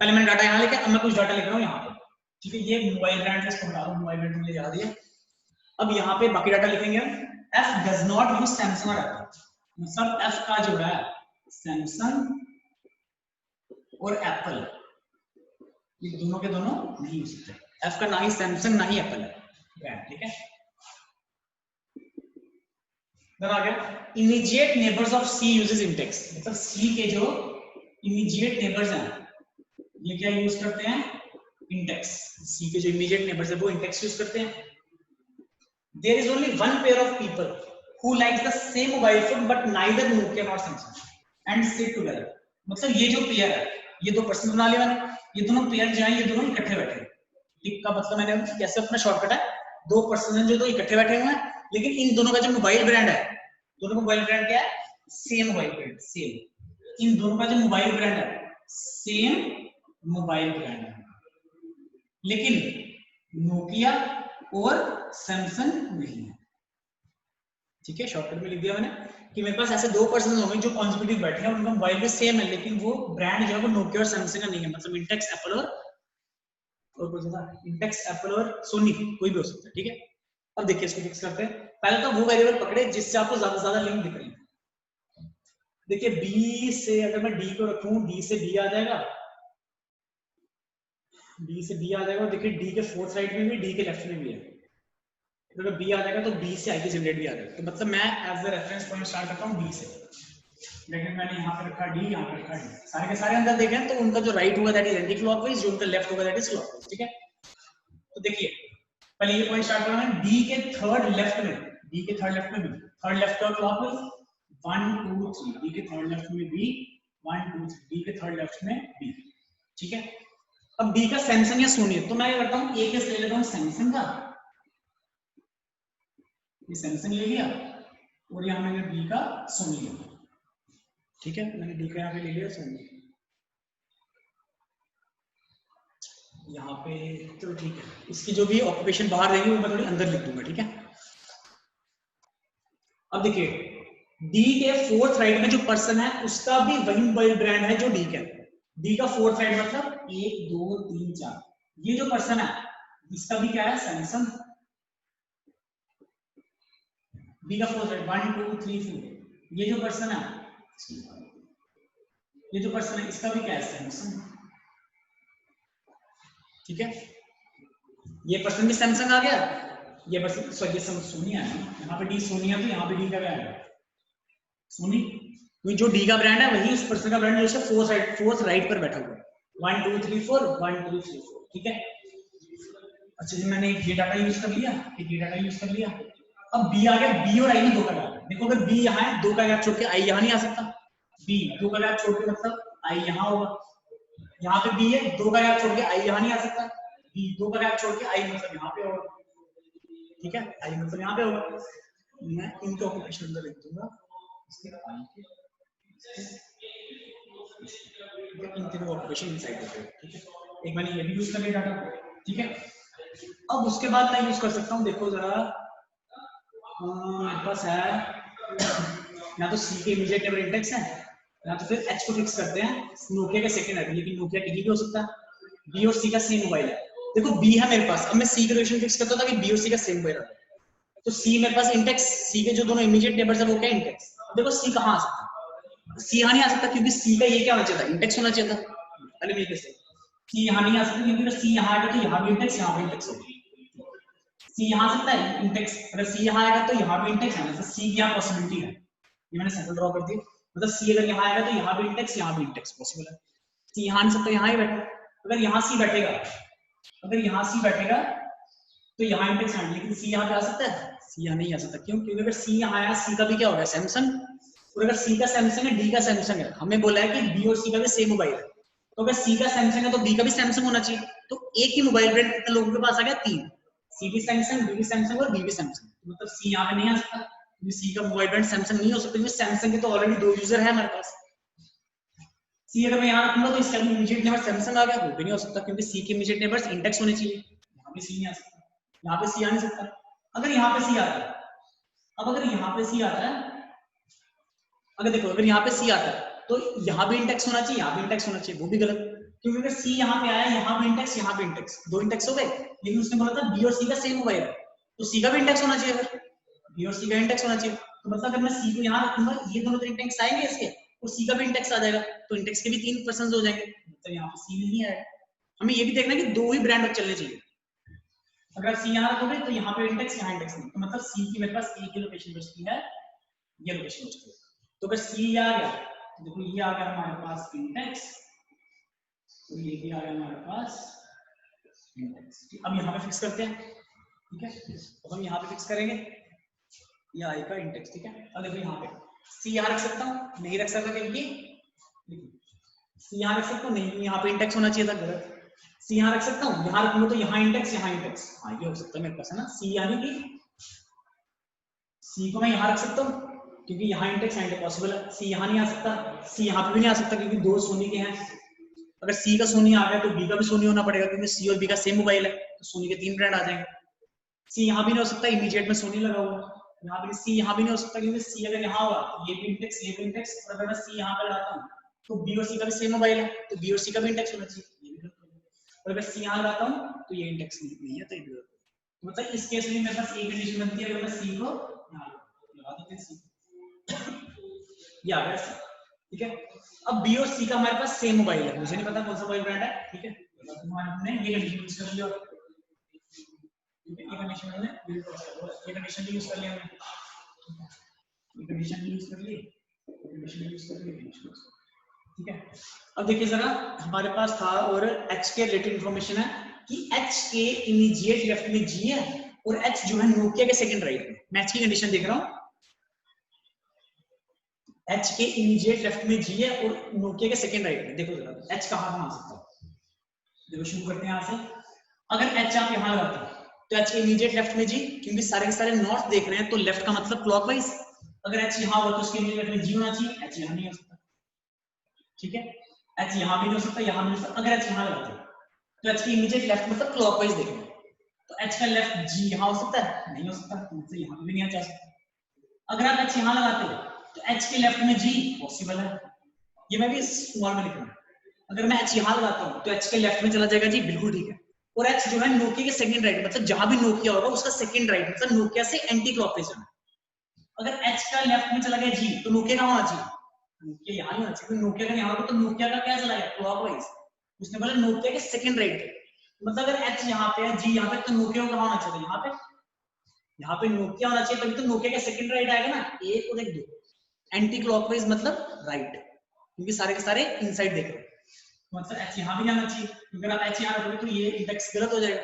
पहले मैंने डाटा यहाँ लिखा, अब मैं कुछ डाटा लिख रहा हूँ यहाँ पे, ठीक है। ये मोबाइल ब्रांड है, इसको बता दूं, मोबाइल ब्रांड मुझे याद है। अब यहाँ पे बाकी डाटा लिखेंगे, F does not use Samsung और Apple, मतलब F का जो है Samsung और Apple, ये दोनों के दोनों नहीं यूज करते। F का ना ही Samsung ना ही Apple है ब्रांड, ठीक है। आ गया immediate neighbours of C uses Intex, मतलब सी के जो इमीडिएट नेबर्स हैं ये क्या यूज करते हैं, इंडेक्स। सी के जो इमीडिएट नेबर्स है वो इंडेक्स यूज करते हैं। There is only one pair of people who likes the same mobile phone but neither Nokia not Samsung and sit together, मतलब ये जो पेयर है, ये 2 पर्सन बना लिया मैंने, ये दोनों पेयर जो है ये दोनों इकट्ठे बैठे हैं, ठीक का मतलब मैंने कैसे अपना शॉर्टकट है, 2 पर्सन हैं जो दो इकट्ठे बैठे हुए हैं, लेकिन इन दोनों का जो मोबाइल ब्रांड है, दोनों का मोबाइल ब्रांड क्या है, सेम मोबाइल ब्रांड, सेम। इन दोनों का जो मोबाइल ब्रांड है सेम मोबाइल ब्रांड है, लेकिन नोकिया और सैमसंग नहीं है, ठीक है। शॉर्टकट में लिख दिया मैंने कि मेरे पास ऐसे 2 पर्सन होंगे जो कॉन्सेक्यूटिव बैठे हैं, उनका मोबाइल भी सेम है, लेकिन वो ब्रांड जो है वो नोकिया और सैमसंग का नहीं है, मतलब इंटेक्स एप्पल और कोई सा इंटेक्स एप्पल और सोनी कोई भी हो सकता है, ठीक है। अब देखिए इसको फिक्स करते हैं। पहले तो वो वेरिएबल पकड़े जिससे आपको ज्यादा से ज्यादा लिंक दिख रही है। देखिए बी से अगर मैं डी को रखूं, डी से बी आ जाएगा, डी से बी आ जाएगा, और देखिए डी के फोर्थ साइड में भी, डी के लेफ्ट में भी है, तो अगर बी आ जाएगा तो बी से आई की जनरेट भी आ जाएगा, तो मतलब मैं as the reference point start करता हूं डी से, लेकिन मैंने यहाँ पे रखा डी, यहाँ पे रखा डी, सारे के सारे अंदर देखें तो उनका जो राइट होगा दैट इज एंटी क्लॉकवाइज, जो उनका लेफ्ट होगा दैट इज क्लॉकवाइज, ठीक है। तो देखिए पहले ये पॉइंट स्टार्ट करना है, डी के थर्ड लेफ्ट में, डी के थर्ड लेफ्ट में बी, थर्ड लेफ्ट का क्लॉकवाइज 1 2 3, डी के थर्ड लेफ्ट में बी 1 2 3, डी के थर्ड लेफ्ट में बी, ठीक है। अब डी का सैमसंग या सोनी है, तो मैं क्या करता हूं, एक केस ले लेता हूं सैमसंग का, ये सैमसंग ले लिया, और यहां मैंने बी का सोनी लिया, ठीक है। मैंने डी का यहाँ पे ले लिया, सोनी यहाँ पे, तो ठीक है। इसकी जो भी ऑक्यूपेशन बाहर रहेगी वो मैं थोड़ी अंदर लिख दूंगा, ठीक है। अब देखिए डी के फोर्थ राइट में जो पर्सन है उसका भी वही मोबाइल ब्रांड है जो डी का, डी का फोर्थ राइट मतलब 1 2 3 4, ये जो पर्सन है इसका भी क्या है, सैमसंग। डी का फोर्थ राइट 1 2 3 4, ये जो पर्सन है, ये जो पर्सन है इसका भी क्या है, सैमसंग, ठीक है। ये पर्सन भी सैमसंग आ गया, ये पर्सन सॉरी ये सोनी है, यहाँ पे डी सोनी है, तो यहाँ पे डी का क्या है, सोनी। तो जो डी का ब्रांड है वही उस पर्सन का ब्रांड है जो फोर्थ राइट पर बैठा हुआ है, 1 2 3 4 1 2 3 4, ठीक है। अच्छा जी मैंने ये डाटा यूज कर लिया, ये डाटा यूज कर लिया। अब बी आ गया, बी और आई में 2 का गैप, देखो अगर बी यहाँ है 2 का गैप छोड़ के आई यहाँ नहीं आ सकता, बी 2 का गैप छोड़ के मतलब आई यहाँ होगा, यहाँ पे बी है 2 का गैप छोड़ के आई यहाँ नहीं आ सकता, बी 2 का गैप छोड़ के आई मतलब यहाँ पे होगा, ठीक है। आई मतलब यहाँ पे होगा, मैं इनके ऑक्यूपेशन अंदर लिख दूंगा, इन तीनों ऑक्यूपेशन इनसाइड होते हैं, ठीक है। एक मैंने ये भी यूज कर लिया डाटा, ठीक है। अब उसके बाद मैं यूज कर सकता हूँ, देखो जरा मेरे पास है या तो सी के इमीडिएट नेबर इंडेक्स है, या तो फिर एच को फिक्स करते हैं, नोकिया का सेकंड है, लेकिन नोकिया कहीं भी हो सकता है, बी और सी का सेम मोबाइल है, देखो बी है मेरे पास, अब मैं सी का रिलेशन फिक्स करता था कि बी और सी का सेम मोबाइल है, तो सी मेरे पास इंडेक्स, सी के जो दोनों इमीडिएट नेबर्स है वो क्या इंडेक्स, देखो सी कहाँ आ सकता है, सी यहाँ नहीं आ सकता क्योंकि सी का ये क्या होना चाहिए था, इंडेक्स होना चाहिए था, पहले मैं कैसे सी यहाँ नहीं आ सकता क्योंकि अगर सी यहाँ आएगा तो यहाँ भी इंडेक्स यहाँ भी इंडेक्स होगा। सी यहाँ आ सकता है इंडेक्स, अगर सी यहाँ आएगा तो यहाँ भी इंडेक्स है, तो सी की यहाँ पॉसिबिलिटी है, ये मैंने सर्कल ड्रॉ कर दिया, मतलब सी अगर यहाँ आएगा तो यहाँ भी इंडेक्स पॉसिबल है। सी यहाँ नहीं सकता, यहाँ ही बैठा, अगर यहाँ सी बैठेगा, अगर यहाँ सी बैठेगा तो यहाँ इंडेक्स है, लेकिन सी यहाँ पे आ सकता है, सी यहाँ नहीं आ सकता। क्यों? क्योंकि अगर सी यहाँ आया, सी का भी क्या होगा सैमसंग, और अगर सी का सैमसंग है, डी का सैमसंग है, हमें बोला है कि बी और सी का भी सेम मोबाइल है, तो अगर सी का सैमसंग है तो बी का भी सैमसंग होना चाहिए। तो एक ही मोबाइल ब्रांड कितने लोगों के पास आ गया? 3, सी भी सैमसंग, डी भी सैमसंग और बी भी सैमसंग, मतलब सी यहाँ पे नहीं आ सकता, क्योंकि सी का मोबाइल ब्रांड सैमसंग नहीं हो सकता, क्योंकि सैमसंग के तो ऑलरेडी 2 यूजर है हमारे पास। सी अगर मैं यहाँ रखूंगा तो इसका इमीडिएट नेबर सैमसंग आ गया, वो भी नहीं हो सकता, क्योंकि सी के इमीडिएट नेबर्स इंडेक्स होने चाहिए, यहाँ पे सी नहीं आ सकता, यहाँ पे सी आ नहीं सकता। अगर यहाँ पे सी आता है, अब अगर यहाँ पे सी आता है, अगर देखो अगर यहाँ पे सी आता है तो यहाँ भी इंडेक्स होना चाहिए, यहाँ भी इंडेक्स होना चाहिए, वो भी गलत, क्योंकि अगर सी यहाँ पे आया, यहाँ भी इंडेक्स, यहाँ भी इंडेक्स, 2 इंडेक्स हो गए, लेकिन उसने बोला था बी और सी का सेम मोबाइल है, तो सी का भी इंडेक्स होना चाहिए, अगर बी और सी का इंडेक्स होना चाहिए, तो मतलब अगर मैं सी को यहाँ रखूंगा, ये दोनों इंडेक्स आएंगे इसके, और सी का भी इंडेक्स आ जाएगा, तो इंडेक्स के भी 3 पर्सन हो जाएंगे, मतलब यहाँ पे सी नहीं आएगा। हमें ये भी देखना है कि 2 ही ब्रांड चलने चाहिए, अगर सी यहाँ रखोगे तो यहाँ पे इंडेक्स, यहाँ इंडेक्स नहीं, तो मतलब सी की मेरे पास एक ही लोकेशन बचती है, ये लोकेशन बचती है। तो अगर सी आ गया तो देखो ये आ गया हमारे पास इंडेक्स, तो ये भी आ गया हमारे पास इंडेक्स। अब यहाँ पे फिक्स करते हैं, ठीक है, तो हम यहाँ पे फिक्स करेंगे, ये आएगा इंडेक्स, ठीक है। अब देखो यहाँ पे सी यहाँ रख सकता हूँ, नहीं रख सकता, क्योंकि सी यहाँ रख सकता हूँ, नहीं, यहाँ पे इंडेक्स होना चाहिए था, गलत। सी यहाँ रख सकता हूँ, यहाँ रखूंगा तो यहाँ इंडेक्स, यहाँ इंडेक्स, हाँ ये हो सकता है मेरे पास, है ना। सी यानी कि सी को मैं यहाँ रख सकता हूँ क्योंकि यहाँ इंडेक्स एंड पॉसिबल है, सी यहाँ नहीं आ सकता, सी यहाँ पे भी नहीं आ सकता क्योंकि 2 सोनी के हैं, अगर सी का सोनी आ गया तो बी का भी सोनी होना पड़ेगा, क्योंकि सी और बी का सेम मोबाइल है, तो सोनी के 3 ब्रांड आ जाएंगे। सी यहाँ भी नहीं हो सकता, इमीडिएट में सोनी लगा हुआ, यहाँ पे सी यहाँ भी नहीं हो सकता, क्योंकि सी अगर यहाँ हुआ तो ये भी इंडेक्स, ये भी इंडेक्स, और अगर मैं सी यहाँ पे लगाता हूँ तो बी और सी का भी सेम मोबाइल है, तो बी और सी का भी इंडेक्स होना चाहिए, और अगर सी यहाँ लगाता हूँ तो ये इंडेक्स नहीं है, तो ये मतलब इस केस में मेरे पास एक कंडीशन बनती है, अगर मैं सी को यहाँ लगा देते हैं, सी ये आ गया सी, ठीक है। अब बी और सी का हमारे पास सेम मोबाइल है, मुझे नहीं पता कौन सा मोबाइल ब्रांड है, ठीक है, हमने ये कंडीशन यूज कर लिया, ये कंडीशन हमने ये कंडीशन यूज कर लिया, ये कंडीशन यूज कर ली, कंडीशन यूज कर ली, ठीक है। अब देखिए जरा, हमारे पास था और एच के रिलेटेड इंफॉर्मेशन है कि एच के इमीडिएट लेफ्ट में जी है और एच जो है नोकिया के सेकंड राइट में, मैं एच की कंडीशन देख रहा हूं, एच के इमीडिएट लेफ्ट में जी है और नोकिया के सेकंड राइट में। देखो जरा एच कहां आ सकता है, देखो शुरू करते हैं यहां से। अगर एच आप यहां लगाते हैं तो एच के इमीडिएट लेफ्ट में जी, क्योंकि सारे के सारे नॉर्थ देख रहे हैं तो लेफ्ट का मतलब क्लॉकवाइज, अगर एच यहां हुआ तो उसके इमीडिएट में जी होना चाहिए, एच यहां नहीं हो सकता, ठीक है, एच यहां भी नहीं हो सकता, यहां भी नहीं हो सकता। अगर एच यहां लगाते हैं तो एच के इमीडिएट लेफ्ट मतलब क्लॉकवाइज देख रहे हैं, तो एच का लेफ्ट जी यहां हो सकता है, नहीं हो सकता, मतलब यहां भी नहीं आ सकता। अगर आप एच यहां लगाते हो तो एच के लेफ्ट में जी पॉसिबल है, ये मैं भी स्मॉल में लिख रहा हूं। अगर मैं एच यहां लगाता हूं तो एच के लेफ्ट में चला जाएगा जी, बिल्कुल ठीक है। और एच जो है नोकिया के सेकंड राइट, मतलब जहां भी नोकिया होगा उसका सेकंड राइट, मतलब नोकिया से एंटी क्लॉकवाइज है। अगर एच का लेफ्ट में चला गया जी तो नोकिया कहां होना चाहिए, नोकिया यहां नहीं होना चाहिए, नोकिया का यहां होगा तो नोकिया का क्या चला गया क्लॉकवाइज, उसने बोला नोकिया के सेकंड राइट, मतलब अगर एच यहां पे है जी यहां पे, तो नोकिया को कहां होना चाहिए, यहाँ पे नोकिया होना चाहिए, तभी तो नोकिया का सेकंड राइट आएगा ना, एक और एक दो, एंटी क्लॉकवाइज मतलब राइट, क्योंकि सारे के सारे इनसाइड देख रहे हैं, मतलब एच यहां भी जाना चाहिए, अगर आप एच यहां रखोगे तो ये इंडेक्स गलत हो जाएगा,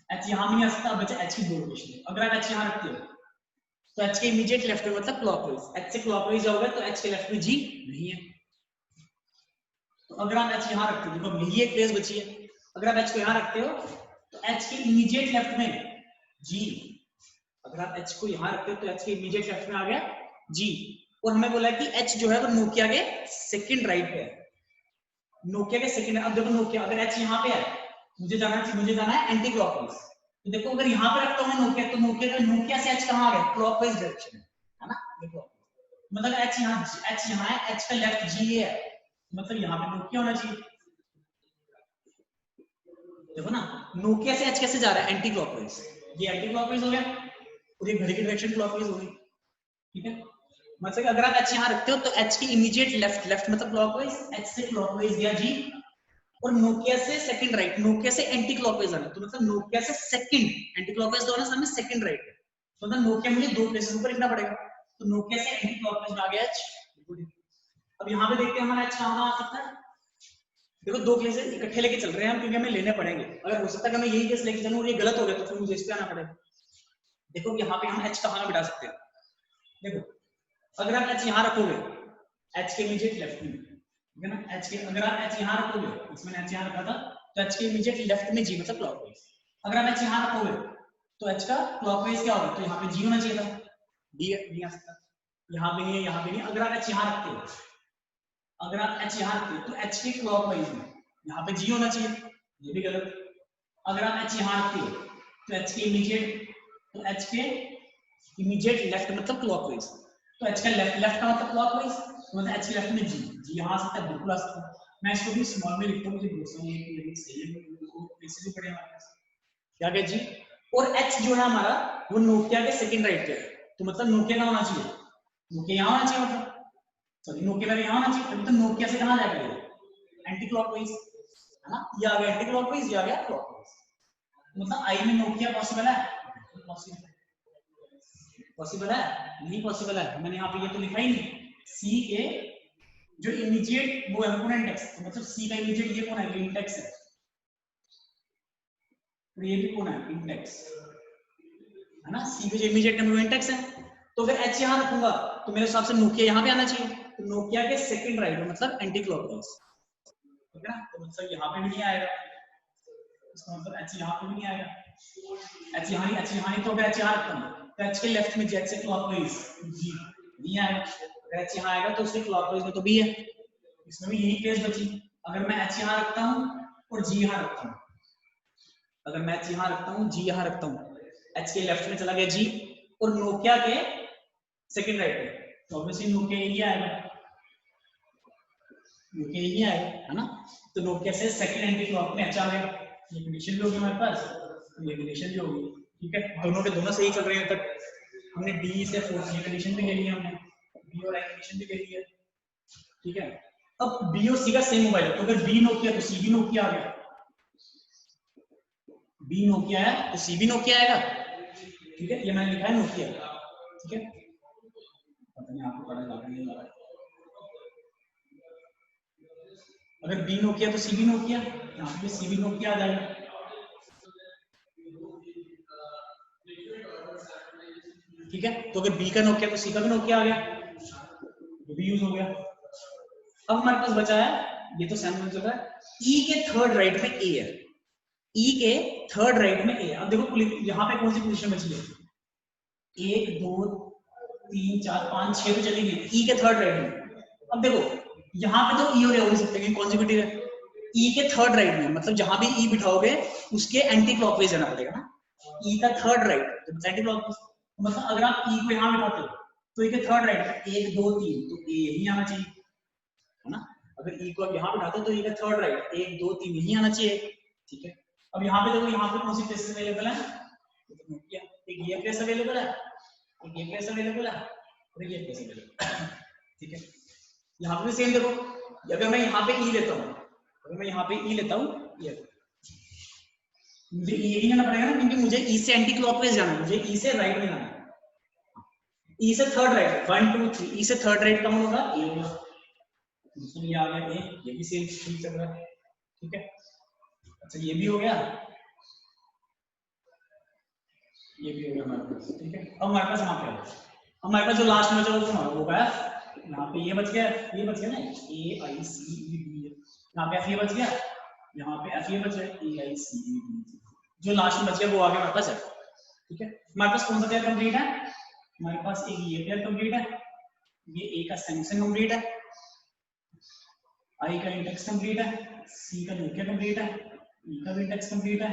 एच यहां भी नहीं आ सकता, बचा एच की 2 लोकेशन। अगर आप एच यहां रखते हो तो एच के इमीडिएट लेफ्ट में मतलब क्लॉकवाइज, एच से क्लॉकवाइज जाओगे तो एच के लेफ्ट में जी नहीं है, तो अगर आप एच यहां रखते हो, देखो यही एक प्लेस बची है, अगर आप एच को यहां रखते हो तो एच के इमीडिएट लेफ्ट में जी, अगर आप एच को यहां रखते हो तो एच के इमीडिएट लेफ्ट में आ गया जी, और हमें बोला कि एच जो है वो नोकिया के सेकंड राइट पे है, नोकिया के सेकंड। अब देखो नोकिया अगर एच यहां पे है, मुझे जाना है एंटी क्लॉकवाइज, तो देखो अगर यहां पे रखता हूं नोकिया, तो नोकिया से एच कहां आ गया, क्लॉकवाइज डायरेक्शन है ना, देखो मतलब एच यहां है, एच का लेफ्ट जी है, मतलब यहां पे नोकिया होना चाहिए, देखो ना नोकिया से एच कैसे जा रहा है एंटी क्लॉकवाइज, ये एंटी क्लॉकवाइज हो गया और ये घड़ी की डायरेक्शन क्लॉकवाइज हो गई, ठीक है। मतलब अगर आप एच यहां रखते हो तो एच की इमीडिएट लेफ्ट मतलब क्लॉकवाइज, एच से क्लॉकवाइज गया जी, और नोकिया से सेकंड राइट, नोकिया से एंटी क्लॉकवाइज आना, तो मतलब नोकिया से सेकंड एंटी क्लॉकवाइज तो आना, सामने सेकंड राइट है, तो मतलब नोकिया मुझे दो प्लेसेस ऊपर लिखना पड़ेगा, तो नोकिया से एंटी क्लॉकवाइज आ गया एच। अब यहाँ पे देखते हैं हमारा एच कहाँ आ सकता है। देखो दो केसेस इकट्ठे लेके चल रहे हैं हम, क्योंकि हमें लेने पड़ेंगे, अगर हो सकता है कि मैं यही केस लेके चलूं और ये गलत हो गया तो फिर मुझे इस पे आना पड़ेगा। देखो यहाँ पे हम एच कहाँ बिठा सकते हैं, देखो अगर आप एच यहाँ रखोगे एच के इमीडिएट लेफ्ट में, ठीक है ना, एच के अगर आप एच यहाँ रखोगे, इसमें एच यहाँ रखा था, तो एच के इमीडिएट लेफ्ट में जी मतलब क्लॉकवाइज, अगर आप एच यहाँ रखोगे तो एच का क्लॉकवाइज क्या होगा, तो यहाँ पे जी होना चाहिए था, डी नहीं आ सकता, यहाँ पे नहीं है, यहाँ पे नहीं, अगर आप एच यहाँ रखते हो, अगर आप एच यहाँ रखते हो तो एच के क्लॉकवाइज में यहाँ पे जी होना चाहिए, ये भी गलत, अगर आप एच यहाँ रखते हो तो एच के इमीडिएट, तो एच के इमीडिएट लेफ्ट मतलब क्लॉकवाइज, तो एच का लेफ्ट, लेफ्ट का मतलब क्लॉकवाइज, मतलब एच के लेफ्ट में जी, जी यहाँ आ सकता है, बिल्कुल आ सकता है, मैं इसको भी स्मॉल में लिखता हूँ, मुझे दूसरा ये सही है, को कैसे भी पढ़े हमारे पास क्या क्या जी, और एच जो है हमारा वो नोकिया के सेकंड राइट पे है, तो मतलब नोकिया का होना चाहिए, नोकिया यहाँ होना चाहिए, मतलब सॉरी नोकिया का यहाँ होना चाहिए, तो नोकिया से कहाँ जाएगा ये एंटी क्लॉकवाइज, है ना, ये आ गया एंटी क्लॉकवाइज, ये आ गया क्लॉकवाइज, मतलब आई में नोकिया पॉसिबल है, पॉसिबल है, नहीं पॉसिबल है, मैंने यहाँ पे ये तो लिखा ही नहीं, सी के जो इमीडिएट वो है कौन इंडेक्स, तो मतलब सी का इमीडिएट ये कौन है, ये इंडेक्स है, तो ये भी कौन है इंडेक्स, है ना, सी पे जो इमीडिएट नंबर वो इंडेक्स है, तो अगर एच यहाँ रखूंगा तो मेरे हिसाब से नोकिया यहाँ पे आना चाहिए, तो नोकिया के सेकंड राइट मतलब एंटी क्लॉकवाइज, ठीक है ना, तो मतलब यहाँ पे भी नहीं आएगा, इसका मतलब एच यहाँ पे भी नहीं आएगा, एच यहाँ नहीं, तो अगर एच यहाँ रखता हूँ तो एच के लेफ्ट में जेड से क्लॉकवाइज जी नहीं आएगा, अगर एच यहाँ आएगा तो उसके क्लॉकवाइज में तो बी है, इसमें भी यही केस बची, अगर मैं एच यहाँ रखता हूँ और जी यहाँ रखता हूँ, अगर मैं एच यहाँ रखता हूँ जी यहाँ रखता हूँ, एच के लेफ्ट में चला गया जी और नोकिया के सेकंड राइट पे, तो ऑब्वियसली नोकिया यही आएगा, नोकिया यही आएगा, है ना, तो नोकिया से सेकंड एंटी क्लॉक में एच आ गया, ये कंडीशन भी होगी हमारे पास, ये कंडीशन भी होगी, ठीक है, दोनों के दोनों सही चल रहे हैं तक, हमने डी से फोर्थ ये कंडीशन भी ले ली है, हमने बी और आई कंडीशन भी ले ली है, ठीक है, अब बी और सी का सेम मोबाइल है, तो अगर बी नोकिया तो सी भी नोकिया आ गया, बी नोकिया है तो सी भी नोकिया आएगा, ठीक है, ये मैंने लिखा है नोकिया, ठीक है, पता नहीं आपको पढ़ा लगा नहीं लगा, अगर बी नोकिया तो सी भी नोकिया, यहाँ पे सी भी नोकिया आ जाएगा, ठीक है, तो अगर बी का नोकिया तो सी का भी नोकिया आ गया, ये भी यूज हो गया, अब हमारे पास बचा है, ये तो सैम चल रहा है, ई के थर्ड राइट में ए है, ई के थर्ड राइट में ए, अब देखो यहाँ पे कौन सी पोजीशन बची है, 1 2 3 4 5 6 तो चली गई, ई के थर्ड राइट में, अब देखो यहाँ पे तो ई और ए हो नहीं सकते, कॉन्जिक्यूटिव है, ई के थर्ड राइट में मतलब जहां भी ई बिठाओगे उसके एंटी क्लॉकवाइज जाना पड़ेगा ना, ई का थर्ड राइट तो एंटी क्लॉकवाइज, मतलब अगर आप ई को यहाँ बिठाते हो तो ई के थर्ड राइट 1 2 3 तो ए यही आना चाहिए, है ना, अगर ई को आप यहाँ बिठाते हो तो ई का थर्ड राइट 1 2 3 यही आना चाहिए, ठीक है, अब यहाँ पे देखो यहाँ पे कौन सी प्लेसेस अवेलेबल है, एक ये प्लेस अवेलेबल है, एक ये प्लेस अवेलेबल है और ये प्लेस अवेलेबल है, ठीक है, यहाँ पे भी सेम देखो, अगर मैं यहाँ पे ई लेता हूँ, अगर मैं यहाँ पे ई लेता हूँ, ये मुझे ई ही लेना पड़ेगा ना, क्योंकि मुझे ई से एंटी क्लॉकवाइज जाना है, मुझे ई से राइट में जाना है, ई से थर्ड राइट 1 2 3, ई से थर्ड राइट कौन होगा, ए होगा, दूसरा ये आ गया ए, ये भी सेम ठीक चल रहा है, ठीक है, अच्छा ये भी हो गया, ये भी हो गया हमारे पास, ठीक है, अब हमारे पास यहाँ पे हमारे पास जो लास्ट में जो होगा यहाँ पे ये बच गया ना, ए आई सी ई डी, यहाँ पे एफ ये बच गया, यहाँ पे एफ ये बच गया, ए आई सी ई डी, जो लास्ट में बच गया वो आगे हमारे पास है, ठीक है, हमारे पास कौन सा पेयर कंप्लीट है, हमारे पास एक ये पेयर कंप्लीट है, ये ए का सैमसंग कंप्लीट है, आई का इंडेक्स कंप्लीट है, सी का नोकिया कंप्लीट है, ई का इंडेक्स कंप्लीट है,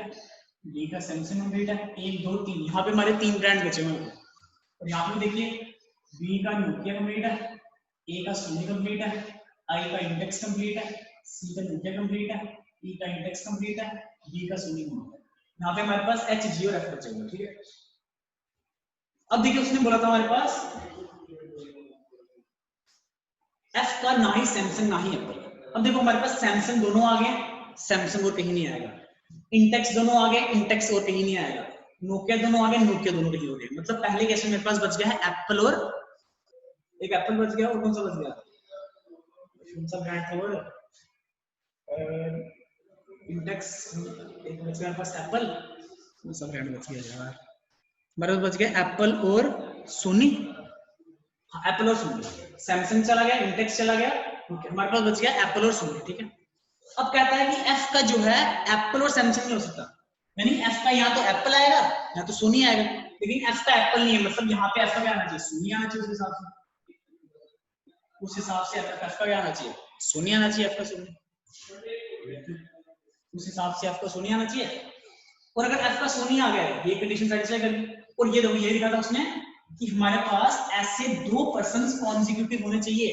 डी का सैमसंग कंप्लीट है, 1 2 3 यहाँ पे हमारे 3 ब्रांड बचे हुए हैं, और यहाँ पे देखिए बी का नोकिया कंप्लीट है, ए का सोनी कंप्लीट है, आई का इंडेक्स कंप्लीट है, सी का नोकिया कंप्लीट है, ई का इंडेक्स कंप्लीट है, डी का सोनी कंप्लीट है, यहाँ पे हमारे पास एच जी और एफ बचे हुए, ठीक है, अब देखिए उसने बोला था हमारे पास एफ का ना ही सैमसंग ना ही एप्पल, अब देखो हमारे पास सैमसंग दोनों आ गए, सैमसंग और कहीं नहीं आएगा। इंटेक्स दोनों आ गए, इंटेक्स और कहीं नहीं आएगा। नोकिया दोनों आ गए, नोकिया दोनों कहीं हो गए। मतलब पहले कैसे मेरे पास बच गया है एप्पल और एक एप्पल बच गया, और कौन सा बच गया, कौन सा ब्रांड था वो, इंटेक्स, एक बच गया मेरे पास एप्पल, कौन सा ब्रांड बच गया यार, मेरे पास बच गया एप्पल और सोनी। एप्पल और सोनी, सैमसंग चला गया, इंटेक्स चला गया, हमारे पास बच गया एप्पल और सोनी। ठीक है, अब कहता है कि एफ का जो है एप्पल और सैमसंग नहीं हो सकता, यानी एफ का या तो एप्पल आएगा या तो सोनी आएगा, लेकिन एफ का एप्पल नहीं है, मतलब यहाँ पे एफ का क्या आना चाहिए, सोनी आना चाहिए। उस हिसाब से एफ का क्या आना चाहिए, सोनी आना चाहिए, एफ का सोनी, उस हिसाब से एफ का सोनी आना चाहिए। और अगर एफ का सोनी आ गया ये कंडीशन सेटिस्फाई कर ली, और ये देखो ये लिखा था उसने कि हमारे पास ऐसे दो पर्सन कॉन्जिक्यूटिव होने चाहिए,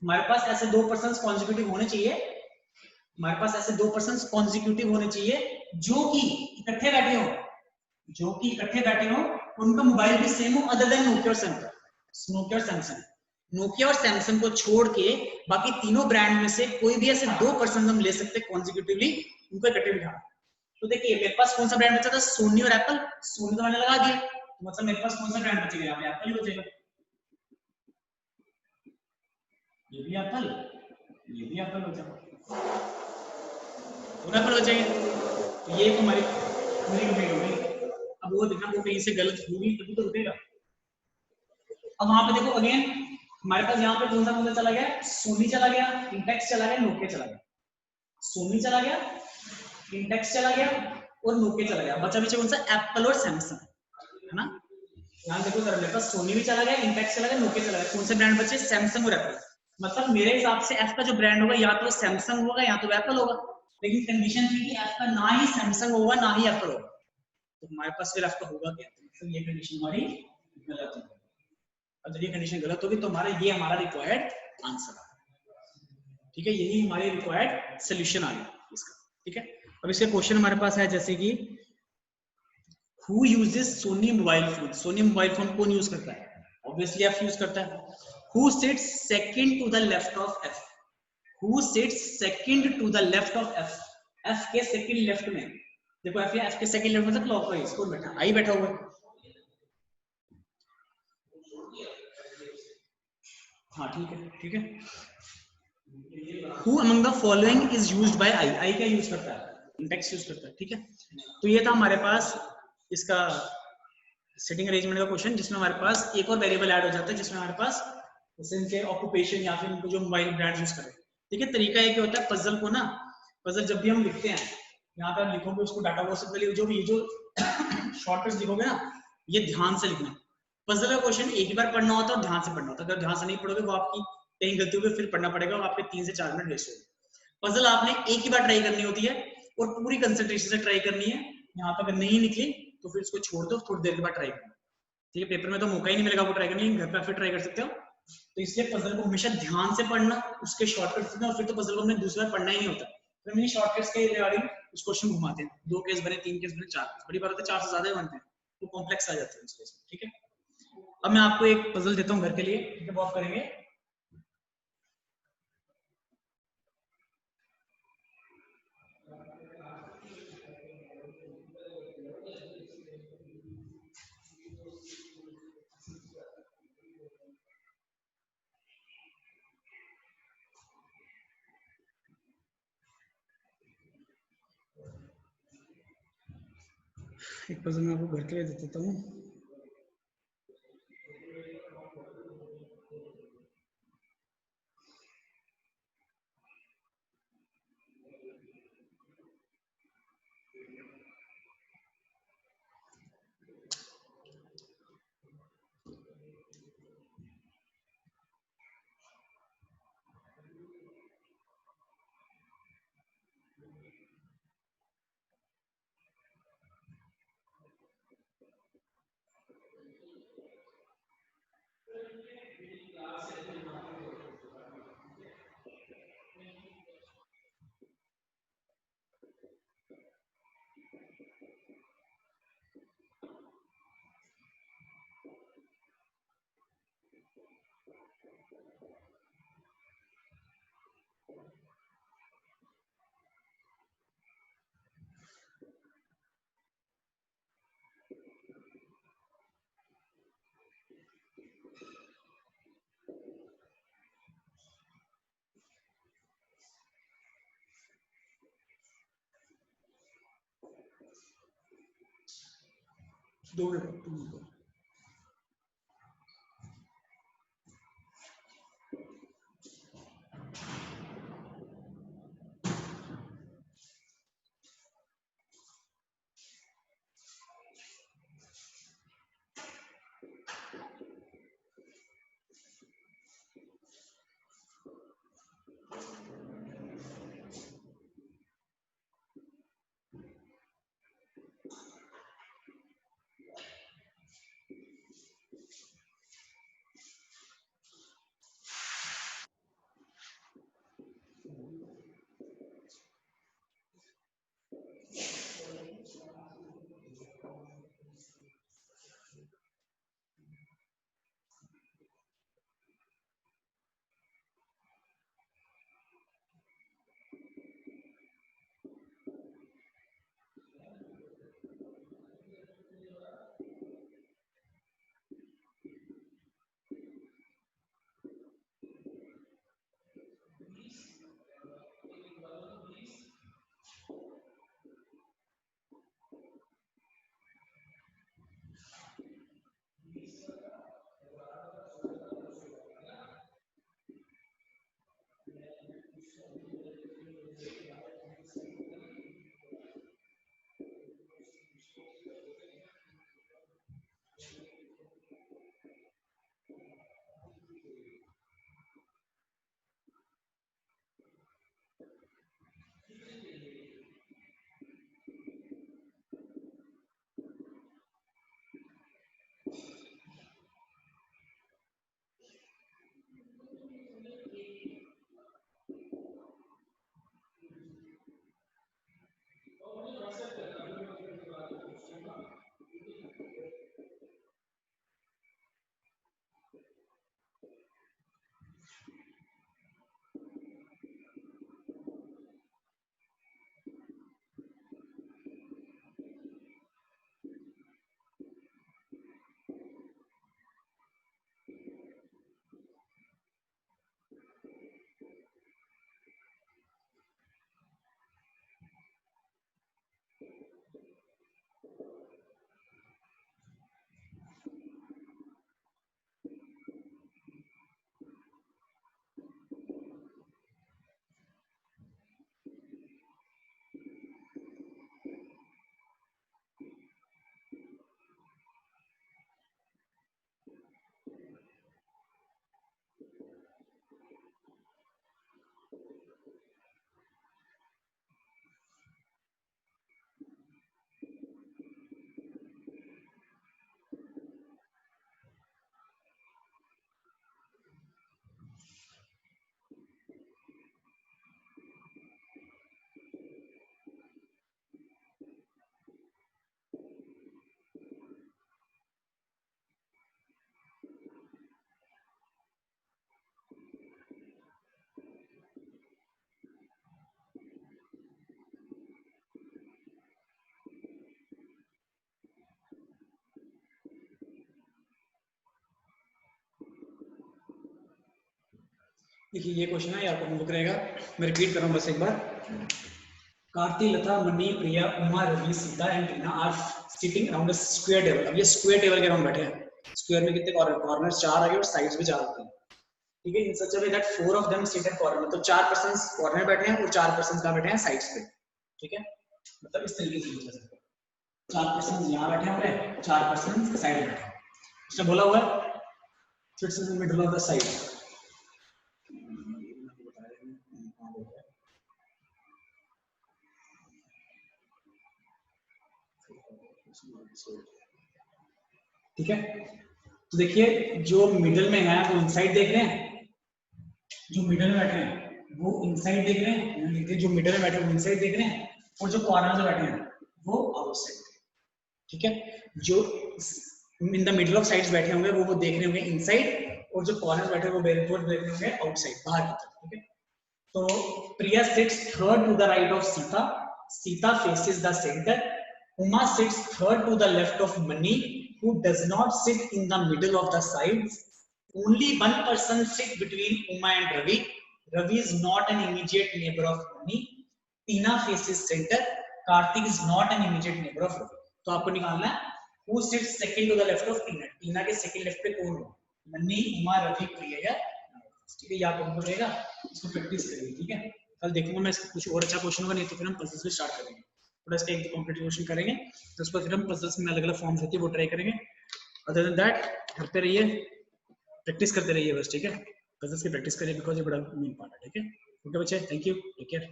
हमारे पास ऐसे दो पर्सन कॉन्जिक्यूटिव होने चाहिए, हमारे पास ऐसे दो पर्सन कॉन्जिक्यूटिव होने चाहिए जो कि इकट्ठे बैठे हो, जो कि इकट्ठे बैठे हो, उनका मोबाइल भी सेम हो, अदर देन नोकिया और सैमसंग। नोकिया और सैमसंग, नोकिया और सैमसंग को छोड़ के बाकी तीनों ब्रांड में से कोई भी ऐसे दो पर्सन हम ले सकते हैं कॉन्जिक्यूटिवली, उनको इकट्ठे बिठा। तो देखिए मेरे पास कौन सा ब्रांड बचा था, सोनी और एप्पल, सोनी तो मैंने लगा दिया, तो मतलब मेरे पास कौन सा ब्रांड बचेगा, यहाँ पे एप्पल ही बचेगा, ये भी एप्पल, ये भी एप्पल बचेगा, दोनों एप्पल बचेंगे। तो ये हमारी पूरी कंप्लीट हो गई। अब वो देखना वो कहीं से गलत होगी तभी तो रुकेगा। अब वहां पे देखो अगेन हमारे पास यहाँ पे कौन सा चला गया, सोनी चला गया, इंटेक्स चला गया, नोकिया चला गया, सोनी चला गया, इंटेक्स चला गया और नोकिया चला गया, बचा पीछे कौन सा, एप्पल और सैमसंग, है ना। ध्यान देखो जरा, मेरे पास सोनी भी चला गया, इंटेक्स चला गया, नोकिया चला गया, कौन से ब्रांड बचे, सैमसंग और एप्पल। मतलब मेरे हिसाब से एफ का जो ब्रांड होगा या तो सैमसंग होगा या तो एप्पल होगा, लेकिन कंडीशन थी कि एफ का ना ही सैमसंग होगा ना ही एप्पल होगा, तो हमारे पास फिर एफ का होगा क्या, तो ये कंडीशन हमारी गलत होगी। अब जब ये कंडीशन गलत होगी तो हमारा ये हमारा रिक्वायर्ड आंसर आ गया। ठीक है, यही हमारी रिक्वायर्ड सोल्यूशन आ गया इसका। ठीक है, अब इसके क्वेश्चन हमारे पास है जैसे कि Who uses Sony mobile phone, Sony mobile phone कौन यूज करता है, ऑब्वियसली एफ यूज करता है। Who sits second to the left of F, Who sits second to the left of F, F के सेकंड लेफ्ट में, देखो F या F के सेकंड लेफ्ट में मतलब क्लॉकवाइज कौन बैठा, आई बैठा हुआ है, हाँ ठीक है ठीक है। Who among the following is used by I, I क्या यूज करता है, इंडेक्स यूज करता है। ठीक है, तो ये था हमारे पास इसका सेटिंग अरेंजमेंट का क्वेश्चन, जिसमें हमारे पास एक और वेरिएबल ऐड हो जाता है, जिसमें हमारे पास जैसे इनके ऑक्यूपेशन या फिर इनको जो मोबाइल ब्रांड यूज करें। ठीक है, तरीका एक होता है पजल को ना, पजल जब भी हम लिखते हैं यहाँ पे आप लिखोगे उसको डाटा बेस जो भी जो शॉर्टकट्स लिखोगे ना, ये ध्यान से लिखना। पजल का क्वेश्चन एक ही बार पढ़ना होता है और ध्यान से पढ़ना होता है, अगर ध्यान से नहीं पढ़ोगे वो आपकी कहीं गलती होगी फिर पढ़ना पड़ेगा, आपके 3 से 4 मिनट वेस्ट होगा। पजल आपने एक ही बार ट्राई करनी होती है और पूरी कंसंट्रेशन से ट्राई करनी है, यहाँ पे अगर नहीं निकली तो फिर इसको छोड़ दो, थोड़ी देर के बाद ट्राई करना। ठीक है, पेपर में तो मौका ही नहीं मिलेगा वो ट्राई करने, घर पे फिर ट्राई कर सकते हो। तो इसलिए पजल को हमेशा ध्यान से पढ़ना, उसके शॉर्टकट्स सीखना, और फिर तो पजल को हमने दूसरी बार पढ़ना ही नहीं होता, फिर हमने शॉर्टकट्स के रिगार्डिंग उस क्वेश्चन घुमाते हैं, 2 केस बने, 3 केस बने, 4 केस, बड़ी बार होता है 4 से ज्यादा बनते हैं, तो कॉम्प्लेक्स आ जाते हैं उस केस में। ठीक है, अब मैं आपको एक पजल देता हूँ घर के लिए, ठीक है, वो आप करेंगे। एक पजल मैं आपको घर के लिए दे देता हूँ। 2 मिनट। देखिए ये क्वेश्चन है, आपको बुक रहेगा, मैं रिपीट कर रहा हूँ बस एक बार। Karthi, Lata, Mani, Priya, Uma, Ravi, Sita and Tina are sitting around a square table. अब ये स्क्वायर टेबल के अराउंड बैठे हैं। स्क्वायर में कितने कॉर्नर्स? 4 आ गए और साइड्स भी 4 होते हैं, ठीक है। In such a way that 4 of them sit at corner, मतलब 4 पर्सन्स कॉर्नर में बैठे हैं और 4 पर्सन्स कहां बैठे हैं? साइड्स पे, ठीक है। मतलब इस तरीके से लिखा जाता है, 4 पर्सन्स यहां बैठे होंगे, 4 पर्सन्स साइड में बैठे हैं। उसने बोला हुआ है sits in the middle of the side. ठीक है, तो देखिए जो मिडिल में है वो इनसाइड देख रहे हैं, जो मिडिल में बैठे हैं वो इनसाइड देख रहे हैं, जो मिडिल में बैठे हैं वो इनसाइड देख रहे हैं, और जो कॉर्नर में बैठे हैं वो आउटसाइड, ठीक है। जो in the middle of sides बैठे होंगे वो देख रहे होंगे इनसाइड, और जो कॉर्नर बैठे वो देख रहे होंगे आउटसाइड, बाहर की तरफ, ठीक है। तो Priya sits third to the right of Sita, Sita faces the center, Uma sits third to the left of Mani, who does not sit in the middle of the sides. Only one person sits between Uma and Ravi. Ravi is not an immediate neighbor of Mani. Tina faces center. Kartik is not an immediate neighbor of Ravi. तो आपको निकालना है Who sits second to the left of टीना? टीना के second left पे कौन हो? नन्ही, उमा, रफीक, प्रिया, ठीक है, याद कौन रहेगा, इसको प्रैक्टिस करिए, ठीक है। कल देखूंगा मैं इसको कुछ और अच्छा क्वेश्चन होगा, नहीं तो फिर हम पजल्स से स्टार्ट करेंगे, थोड़ा इसका एक दो कॉम्प्लीट क्वेश्चन करेंगे, तो उस पर फिर हम पजल्स में अलग अलग फॉर्म्स होती है वो ट्राई करेंगे। अदर देन दैट घर पे रहिए, प्रैक्टिस करते रहिए बस, ठीक है, पजल्स की प्रैक्टिस करिए, बिकॉज ये बड़ा मेन पार्ट है, ठीक है। ओके बच्चे, थैंक यू, टेक केयर।